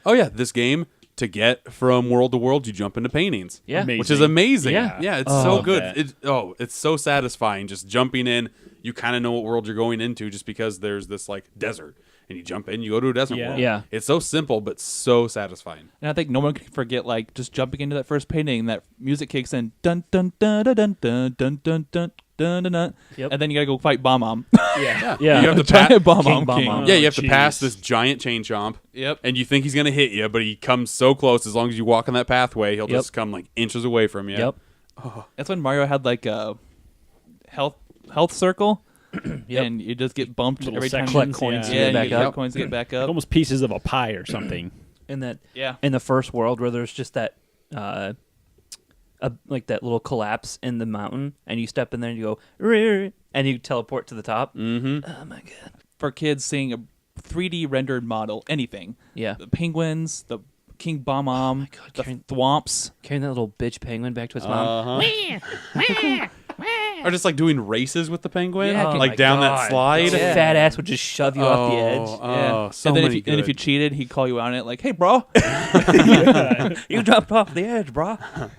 Oh yeah, this game to get from world to world, you jump into paintings. Yeah. Which is amazing. Yeah. Yeah, it's Oh, so love good. that. It's so satisfying just jumping in. You kind of know what world you're going into just because there's this like desert. And you jump in, you go to a desert Yeah. world. Yeah. It's so simple but so satisfying. And I think no one can forget like just jumping into that first painting, that music kicks in, dun dun dun dun dun dun dun dun dun dun dun dun, Yep. and then you gotta go fight Bomb-Omb. Yeah. You have to Giant Bomb-Omb King King. Bomb-Omb. Yeah, you have to jeez. pass this giant chain chomp. Yep. And you think he's gonna hit you, but he comes so close. As long as you walk on that pathway, he'll Yep. just come like inches away from you. Yep. That's when Mario had like a health circle, Yep. and you just get bumped Little every time you sections, collect coins yeah. to yeah, get you back get up. coins to get back up. Almost pieces of a pie or something. In that, Yeah. in the first world where there's just that, like that little collapse in the mountain, and you step in there and you go, "Rear," and you teleport to the top. Mm-hmm. Oh my god. For kids seeing a 3D rendered model, anything. Yeah. The penguins, the King Bomb-Omb, God, the Karen- thwomps. Carrying that little bitch penguin back to its mom. Or just like doing races with the penguin, Yeah, oh like my down that God. slide. His fat ass would just shove you off the edge. Oh, so and then many if you good. cheated, he'd call you out on it like, "Hey, bro." You dropped off the edge, brah.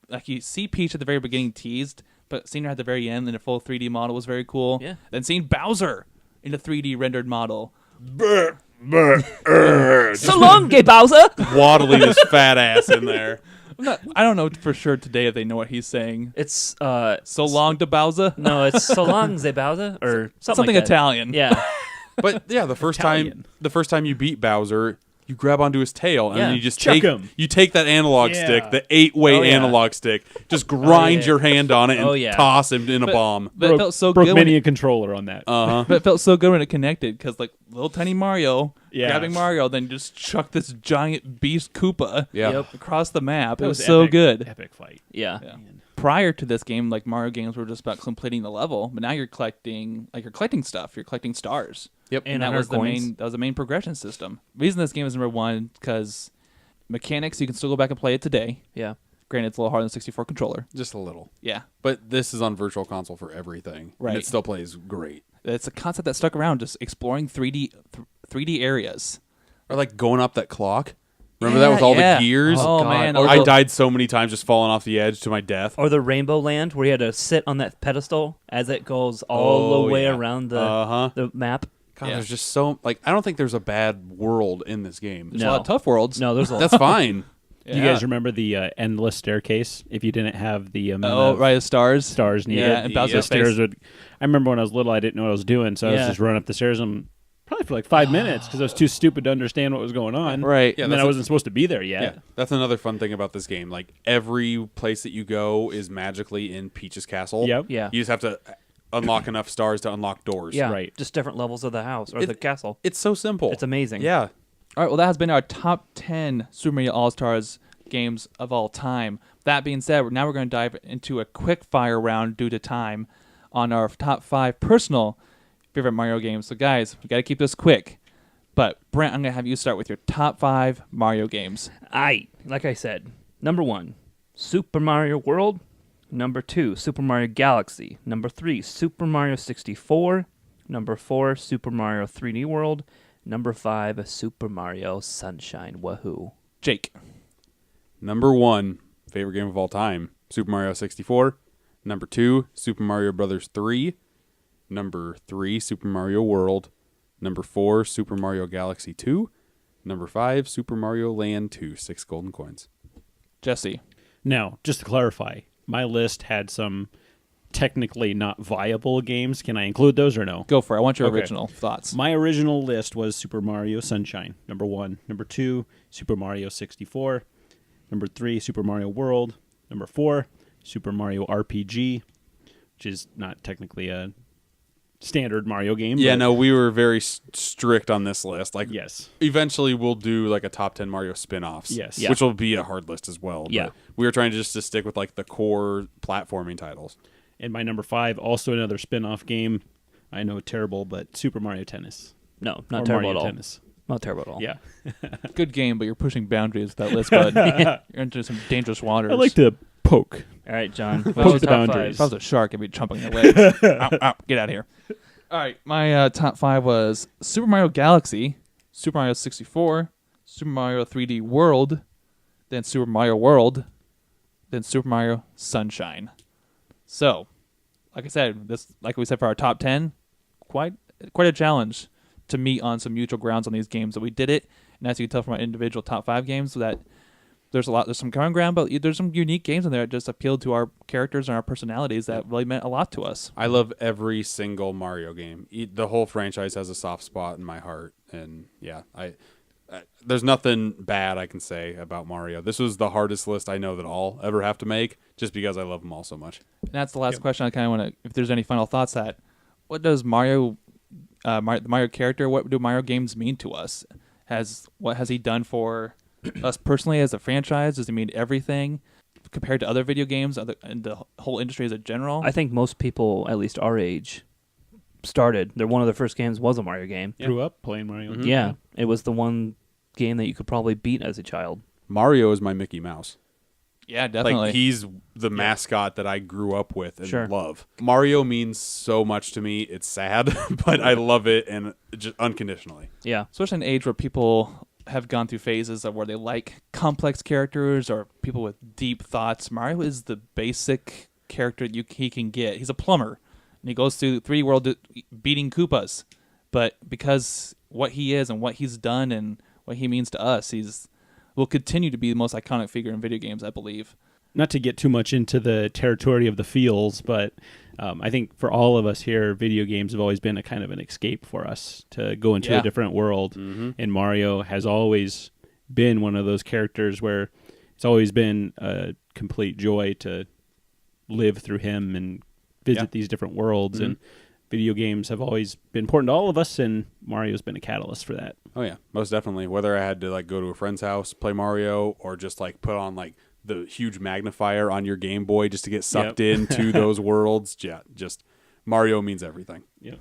Like you see Peach at the very beginning teased, but seeing her at the very end in a full 3D model was very cool. Yeah. Then seeing Bowser in a 3D rendered model. So long, gay Bowser. waddling his fat ass in there. I don't know for sure today if they know what he's saying. It's So long to Bowser. no, it's so long, ze Bowser, or Something like that. Italian. Yeah. But yeah, the first time you beat Bowser, you grab onto his tail and Yeah. then you just Chuck take him. you take that analog Yeah. stick, the 8-way Oh, yeah. analog stick, just grind yeah. your hand on it and Oh, yeah. toss him in a bomb. But it felt so broke good. When many a it, controller on that. Uh-huh. but it felt so good when it connected because like little tiny Mario Yeah. grabbing Mario, then just chuck this giant beast Koopa Yeah. Yep. across the map. That It was so epic. good. Epic fight. Yeah. Yeah. Prior to this game, like Mario games were just about completing the level, but now you're collecting stuff. You're collecting stars. Yep. And that was the coins. main progression system. Reason this game is number one because mechanics you can still go back and play it today. Yeah. Granted, it's a little harder than 64 controller. Just a little. Yeah, But this is on Virtual Console for everything. Right. And it still plays great. it's a concept that stuck around, just exploring 3D areas. Or like going up that clock. Remember that with all Yeah. the gears? Oh, God. man, I died so many times just falling off the edge to my death. Or the Rainbow Land, where you had to sit on that pedestal as it goes all Oh, the way yeah. around Uh-huh. the map. God, Yeah. there's just so like I don't think there's a bad world in this game. There's No. a lot of tough worlds. No, there's a That's fine. Do you guys remember the endless staircase? If you didn't have the Right, the stars. stars needed, Yeah, and Bowser's the stairs face. would. I remember when I was little, I didn't know what I was doing, so I was Yeah. just running up the stairs and probably for like 5 minutes because I was too stupid to understand what was going on. Right. Yeah, and then that's I wasn't supposed to be there yet. Yeah, that's another fun thing about this game. Like every place that you go is magically in Peach's castle. Yep. Yeah. You just have to unlock enough stars to unlock doors. Yeah, Right. just different levels of the house or the castle. It's so simple. It's amazing. Yeah. All right, well, that has been our top 10 Super Mario All-Stars games of all time. That being said, now we're going to dive into a quick fire round due to time on our top 5 personal favorite Mario games. So, guys, we got to keep this quick. But, Brent, I'm going to have you start with your top 5 Mario games. Like I said, number 1, Super Mario World. Number 2, Super Mario Galaxy. Number 3, Super Mario 64. Number 4, Super Mario 3D World. Number 5, Super Mario Sunshine. Wahoo! Jake. Number 1, favorite game of all time, Super Mario 64. Number 2, Super Mario Brothers 3. Number 3, Super Mario World. Number 4, Super Mario Galaxy 2. Number 5, Super Mario Land 2, 6 golden coins. Jesse. Now, just to clarify, my list had some technically not viable games. Can I include those or no? Go for it. I want your Okay. original thoughts. My original list was Super Mario Sunshine, number 1. Number 2, Super Mario 64. Number 3, Super Mario World. Number 4, Super Mario RPG, which is not technically a standard Mario game. Yeah, but no, we were very strict on this list. Like, Yes. eventually we'll do like a top 10 Mario spin-offs. Yes. Yeah. Which will be a hard list as well. Yeah. But we were trying to stick with like the core platforming titles. And my number 5, also another spin-off game. I know, terrible, but Super Mario Tennis. No, not Or terrible Mario at all. Tennis. Not terrible at all. Yeah. Good game, but you're pushing boundaries with that list, bud. You're into some dangerous waters. I like to poke. All right, John. If I What's was your the top boundaries. If I was a shark, I'd be chomping your legs. Ow, ow, get out of here. All right, my top 5 was Super Mario Galaxy, Super Mario 64, Super Mario 3D World, then Super Mario World, then Super Mario Sunshine. So, like I said, like we said for our top 10, quite a challenge to meet on some mutual grounds on these games. But we did it, and as you can tell from our individual top 5 games, that there's some common ground, but there's some unique games in there that just appealed to our characters and our personalities that really meant a lot to us. I love every single Mario game. The whole franchise has a soft spot in my heart, and yeah, I there's nothing bad I can say about Mario. This was the hardest list I know that I'll ever have to make, just because I love them all so much. And that's the last question. I kind of want to, if there's any final thoughts, what does the Mario character, what do Mario games mean to us? What has he done for us personally as a franchise? Does he mean everything compared to other video games and the whole industry as a general? I think most people, at least our age, started. One of their first games was a Mario game. Grew up playing Mario. Yeah, it was the one game that you could probably beat as a child. Mario is my Mickey Mouse. Yeah, definitely. Like, he's the mascot that I grew up with and Sure. love. Mario means so much to me. It's sad, but I love it, and just unconditionally. Yeah. Especially in an age where people have gone through phases of where they like complex characters or people with deep thoughts. Mario is the basic character he can get. He's a plumber, and he goes through 3D World beating Koopas. But because what he is and what he's done and what he means to us, will continue to be the most iconic figure in video games, I believe. Not to get too much into the territory of the feels, but I think for all of us here, video games have always been a kind of an escape for us to go into Yeah. a different world. Mm-hmm. And Mario has always been one of those characters where it's always been a complete joy to live through him and visit these different worlds. And video games have always been important to all of us, and Mario's been a catalyst for that. Oh yeah, most definitely. Whether I had to like go to a friend's house, play Mario, or just like put on like the huge magnifier on your Game Boy just to get sucked into those worlds. Yeah, just Mario means everything. Yep.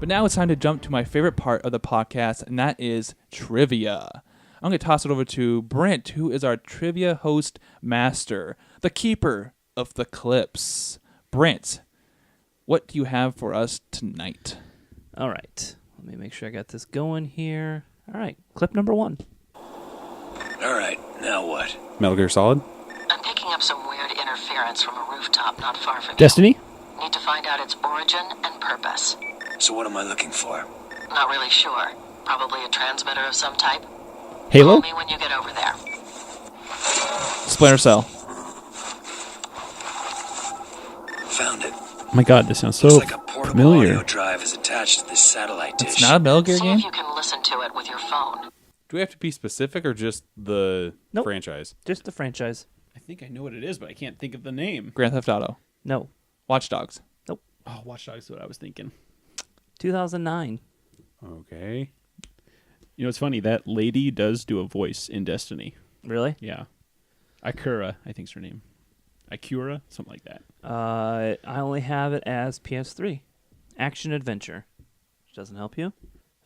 But now it's time to jump to my favorite part of the podcast, and that is trivia. I'm going to toss it over to Brent, who is our trivia host master, the keeper of the clips. Brent, what do you have for us tonight? All right. Let me make sure I got this going here. All right. Clip number 1. All right, now what? Metal Gear Solid. I'm picking up some weird interference from a rooftop not far from Destiny? you. Need to find out its origin and purpose. So what am I looking for? Not really sure. Probably a transmitter of some type. Halo? Call me when you get over there. Splinter Cell. Found it. Oh my god, this sounds so Looks like a portable familiar. audio drive is attached to this satellite dish. It's not a Metal Gear See game? if you can listen to it with your phone. Do we have to be specific or just the Nope. franchise? Just the franchise. I think I know what it is, but I can't think of the name. Grand Theft Auto. No. Watch Dogs. Oh, Watch Dogs is what I was thinking. 2009. Okay. You know, it's funny. That lady does do a voice in Destiny. Really? Yeah. Ikura, I think's her name. Ikura? Something like that. I only have it as PS3. Action Adventure. Which doesn't help you.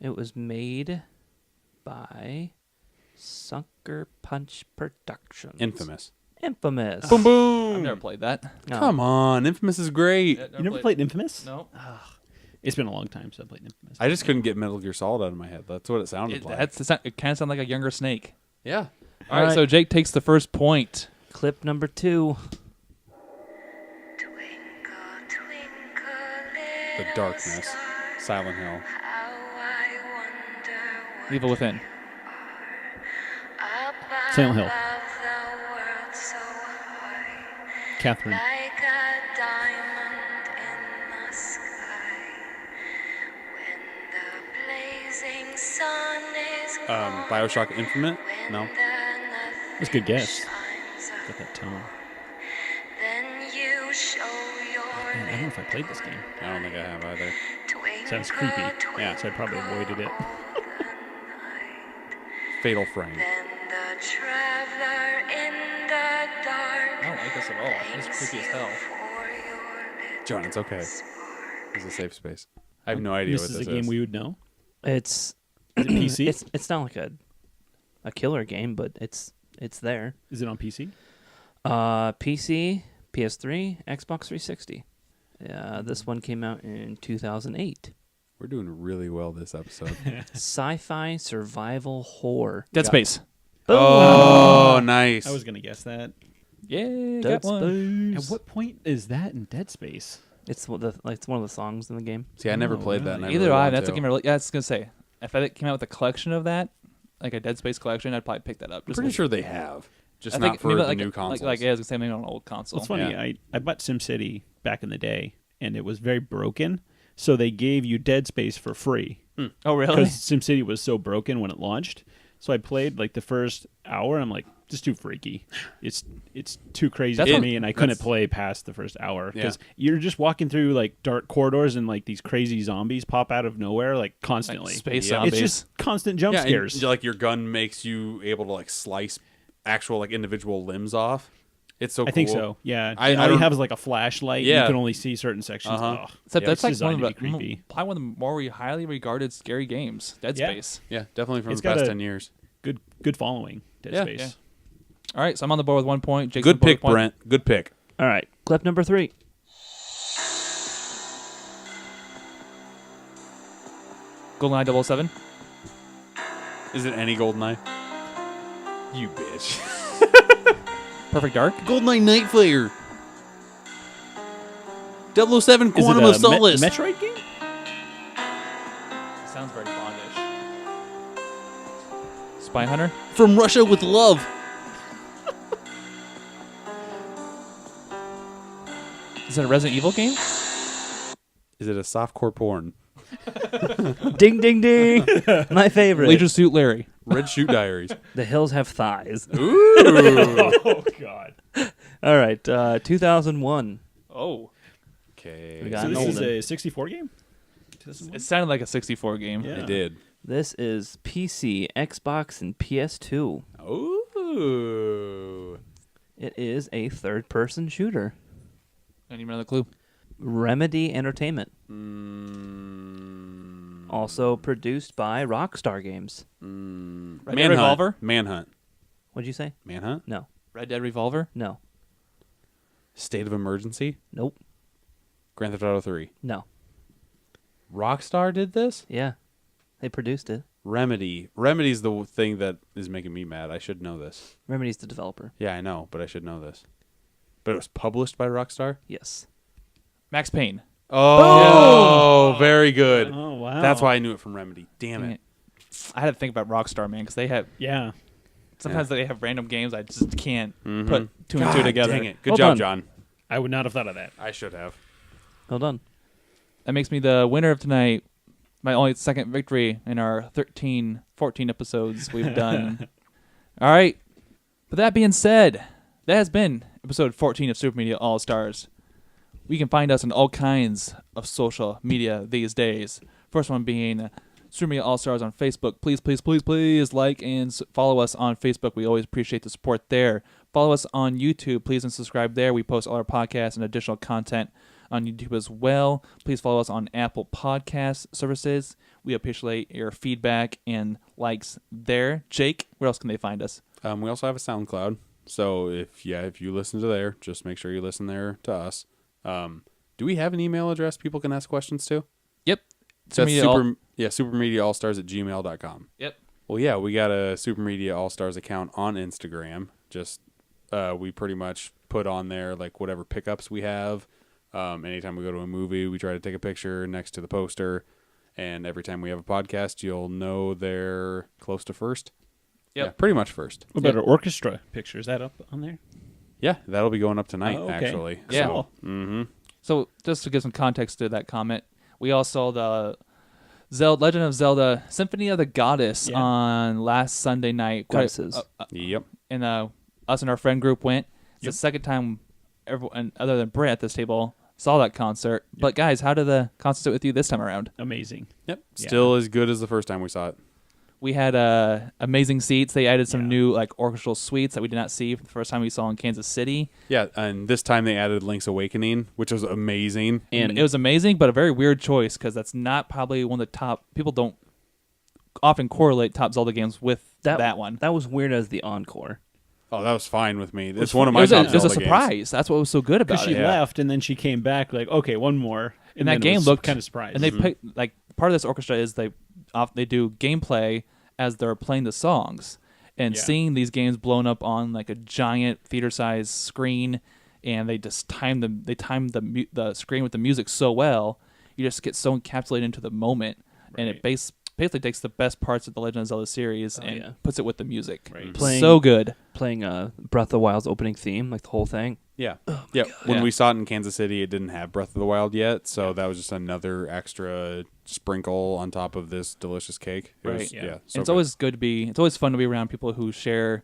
It was made by Sucker Punch Productions. Infamous. Infamous. Boom, boom. I've never played that. No. Come on. Infamous is great. You never played Infamous? No. It's been a long time since I played Infamous. I just couldn't get Metal Gear Solid out of my head. That's what it sounded like. It kind of sounds like a younger Snake. Yeah. All right, so Jake takes the first point. Clip number 2. The Darkness. Silent Hill. Evil Within. Silent Hill. Catherine. Bioshock Infinite? No. That's a good guess. Got that tone. Man, I don't know if I played this game. I don't think I have either. Sounds creepy. Yeah, so I probably avoided it. Fatal Frame. I don't like this at all. It's creepy as hell. John, it's okay. It's a safe space. I have no idea This what is this a game we would know. It's Is it PC? it's not like a killer game, but it's there. Is it on PC? PC, PS3, Xbox 360. This one came out in 2008. We're doing really well this episode. Sci-fi survival horror. Dead Space. Oh, nice. I was going to guess that. Yeah, Dead got one. At what point is that in Dead Space? It's one of the songs in the game. See, I never played that. And I Either really I. want That's to. a game. I was gonna say, if I came out with a collection of that, like a Dead Space collection, I'd probably pick that up. I'm pretty sure they have. Just I not think for maybe the like, new consoles. Like yeah, I was gonna say maybe on an old console. Well, it's funny. Yeah. I bought SimCity back in the day, and it was very broken. So they gave you Dead Space for free. Oh really? Because SimCity was so broken when it launched. So I played like the first hour. And I'm like, just too freaky. It's too crazy That's for what- me, and I couldn't that's- play past the first hour because Yeah. you're just walking through like dark corridors and like these crazy zombies pop out of nowhere like constantly. space Yep. zombies. It's just constant jump yeah, and, scares. like your gun makes you able to like slice actual like individual limbs off. It's so cool. I think so. Yeah. I And all you don't- have is like a flashlight. Yeah. You can only see certain sections. Uh-huh. Ugh. Except Yeah, that's it's like one designed of to be creepy. probably one of the more highly regarded scary games. Dead Yeah. Space. Yeah, definitely from It's the past got a- 10 years. Good following. Dead Yeah, Space. yeah. All right, so I'm on the board with 1 point. Jake's on Good the board pick, with 1. Brent. Good pick. All right, clip number 3. GoldenEye 007. Is it any GoldenEye? You bitch. Perfect Dark. GoldenEye Nightflare. 007 Is Quantum it of a Solace. Metroid game? Sounds very Bondish. Spy Hunter. From Russia with Love. Is that a Resident Evil game? Is it a softcore porn? Ding, ding, ding. My favorite. Leisure Suit Larry. Red Shoe Diaries. The hills have thighs. Ooh. Oh, God. All right, 2001. Oh. Okay. We got So an this old is one. a 64 game? It sounded like a 64 game. Yeah. It did. This is PC, Xbox, and PS2. Ooh. It is a third-person shooter. Any another clue? Remedy Entertainment. Also produced by Rockstar Games. Red Dead Manhunt. Revolver. Manhunt. What'd you say? Manhunt? No. Red Dead Revolver. No. State of Emergency. Nope. Grand Theft Auto 3. No. Rockstar did this? Yeah. They produced it. Remedy. Remedy's the thing that is making me mad. I should know this. Remedy's the developer. Yeah, I know, but I should know this. But it was published by Rockstar? Yes. Max Payne. Oh, very good. Oh, wow. That's why I knew it from Remedy. Damn Dang it. it. I had to think about Rockstar, man, because they have Yeah. sometimes they have random games I just can't Mhm. put two and two God together. Dang it. Good Well job, done. John. I would not have thought of that. I should have. Well done. That makes me the winner of tonight. My only second victory in our 13, 14 episodes we've done. All right. But that being said, that has been episode 14 of Super Media All Stars. We can find us on all kinds of social media these days. First one being Super Media All Stars on Facebook. Please, please, please, please like and follow us on Facebook. We always appreciate the support there. Follow us on YouTube. Please and subscribe there. We post all our podcasts and additional content on YouTube as well. Please follow us on Apple Podcast services. We appreciate your feedback and likes there. Jake, where else can they find us? We also have a SoundCloud. So if you listen to there, just make sure you listen there to us. Do we have an email address people can ask questions to? Yep. That's supermediaallstars@gmail.com. Yep. Well, yeah, we got a Super Media All Stars account on Instagram. Just we pretty much put on there like whatever pickups we have. Anytime we go to a movie, we try to take a picture next to the poster. And every time we have a podcast, you'll know they're close to first. Yep. Yeah, pretty much first. What about our orchestra picture? Is that up on there? Yeah, that'll be going up tonight, Oh, okay. actually. Yeah. So, mm-hmm. So just to give some context to that comment, we all saw the Legend of Zelda Symphony of the Goddess Yeah. on last Sunday night. Goddesses. Yep. And us and our friend group went. It's Yep. the second time everyone other than Britt at this table saw that concert. But guys, how did the concert sit with you this time around? Amazing. Yep. Yeah. Still as good as the first time we saw it. We had amazing seats. They added some new like orchestral suites that we did not see for the first time we saw in Kansas City. Yeah, and this time they added Link's Awakening, which was amazing. And it was amazing, but a very weird choice because that's not probably one of the top. People don't often correlate top Zelda games with that one. That was weird as the encore. Oh, that was fine with me. It's one of my It was top a Zelda surprise. games. That's what was so good Because about she it. left and then she came back like, okay, one more. And that then it game was looked kind of surprised. And they picked like part of this orchestra is they do gameplay as they're playing the songs, and Yeah. seeing these games blown up on like a giant theater-sized screen, and they just time the screen with the music so well, you just get so encapsulated into the moment, and it Right. basically takes the best parts of the Legend of Zelda series and yeah. puts it with the music. Right. Playing- So good. Playing Breath of the Wild's opening theme, like the whole thing. Yeah. Yeah. When Yeah. we saw it in Kansas City, it didn't have Breath of the Wild yet, so that was just another extra sprinkle on top of this delicious cake. It Right. was, Yeah. yeah. And So it's good. always good to be. It's always fun to be around people who share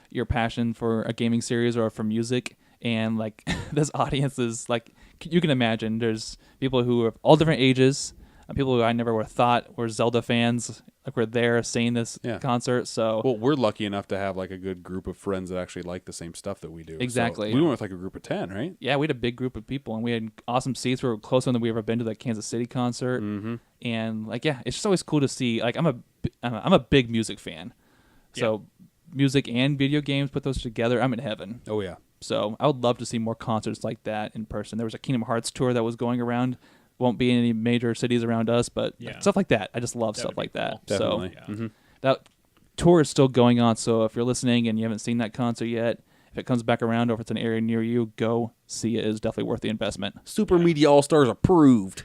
your passion for a gaming series or for music. And like this audience is like you can imagine. There's people who are all different ages. People who I never would have thought were Zelda fans. Like were there seeing this Yeah. concert. So Well, we're lucky enough to have like a good group of friends that actually like the same stuff that we do. So Exactly. we went with like a group of 10, right? yeah, we had a big group of people, and we had awesome seats. We were closer than we ever been to the Kansas City concert. Mm-hmm. And like yeah, it's just always cool to see. Like I'm a big music fan. So music and video games, put those together, I'm in heaven. Oh, yeah. So I would love to see more concerts like that in person. There was a Kingdom Hearts tour that was going around. Won't be in any major cities around us, but Yeah. stuff like that. I just love That stuff would be like that. cool. Definitely. Yeah. Mhm. That tour is still going on. So if you're listening and you haven't seen that concert yet, if it comes back around or if it's an area near you, go see it. It's definitely worth the investment. Super Media All Stars approved.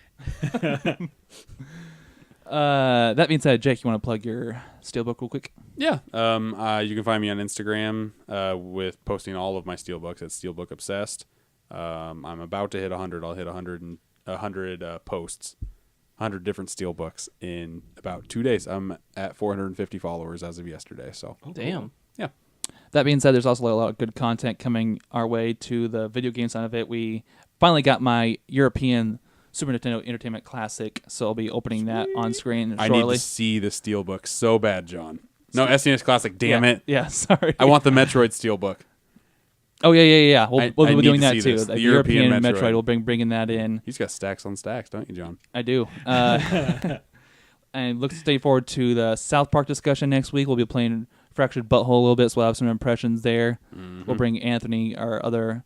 That being said, Jake, you want to plug your Steelbook real quick? Yeah. You can find me on Instagram with posting all of my steelbooks at Steelbook Obsessed. I'm about to hit 100. I'll hit 100 posts, 100 different steelbooks in about 2 days. I'm at 450 followers as of yesterday. So Damn. yeah. That being said, there's also a lot of good content coming our way to the video game side of it. We finally got my European Super Nintendo Entertainment Classic, so I'll be opening that on screen I need shortly. to see the steelbook so bad, John. No, SNES Classic. Damn yeah. it. Yeah, sorry. I want the Metroid steelbook. Oh yeah. We'll I be need doing to that see too. this. The The European European Metroid. Metroid. We'll bringing that in. He's got stacks on stacks, don't you, John? I do. And stay forward to the South Park discussion next week. We'll be playing Fractured Butthole a little bit, so we'll have some impressions there. Mm-hmm. We'll bring Anthony, our other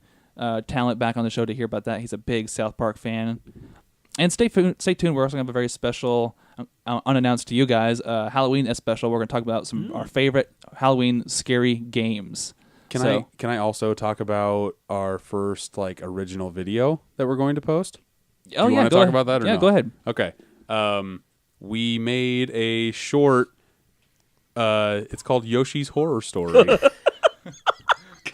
talent, back on the show to hear about that. He's a big South Park fan. And stay tuned. We're also going to have a very special, unannounced to you guys, Halloween special. We're going to talk about some our favorite Halloween scary games. Can I also talk about our first like original video that we're going to post? Oh Do you yeah, want to go talk ahead. about that or yeah, no? go ahead. Okay. we made a short. It's called Yoshi's Horror Story.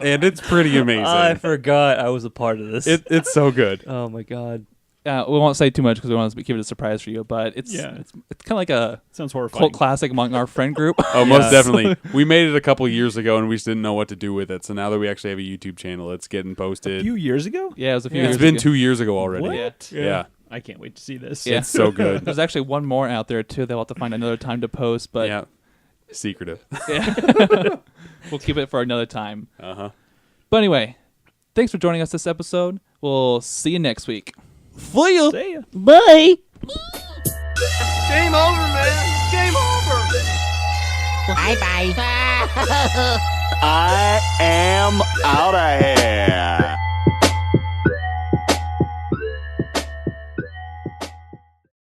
And it's pretty amazing. I forgot I was a part of this. It's so good. Oh my god. We won't say too much because we want to keep it a surprise for you, but it's kind of like a Sounds horrifying. cult classic among our friend group. Oh, most definitely. We made it a couple years ago, and we just didn't know what to do with it. So now that we actually have a YouTube channel, it's getting posted. A few years ago? Yeah, it was a few It's years been ago. 2 years ago already. What? Yeah. I can't wait to see this. Yeah. It's so good. There's actually one more out there too. They'll have to find another time to post, but Yeah. Secretive. we'll keep it for another time. Uh-huh. But anyway, thanks for joining us this episode. We'll see you next week. See ya. See ya. Bye. Game over, man. Game over. Bye bye. I am out of here.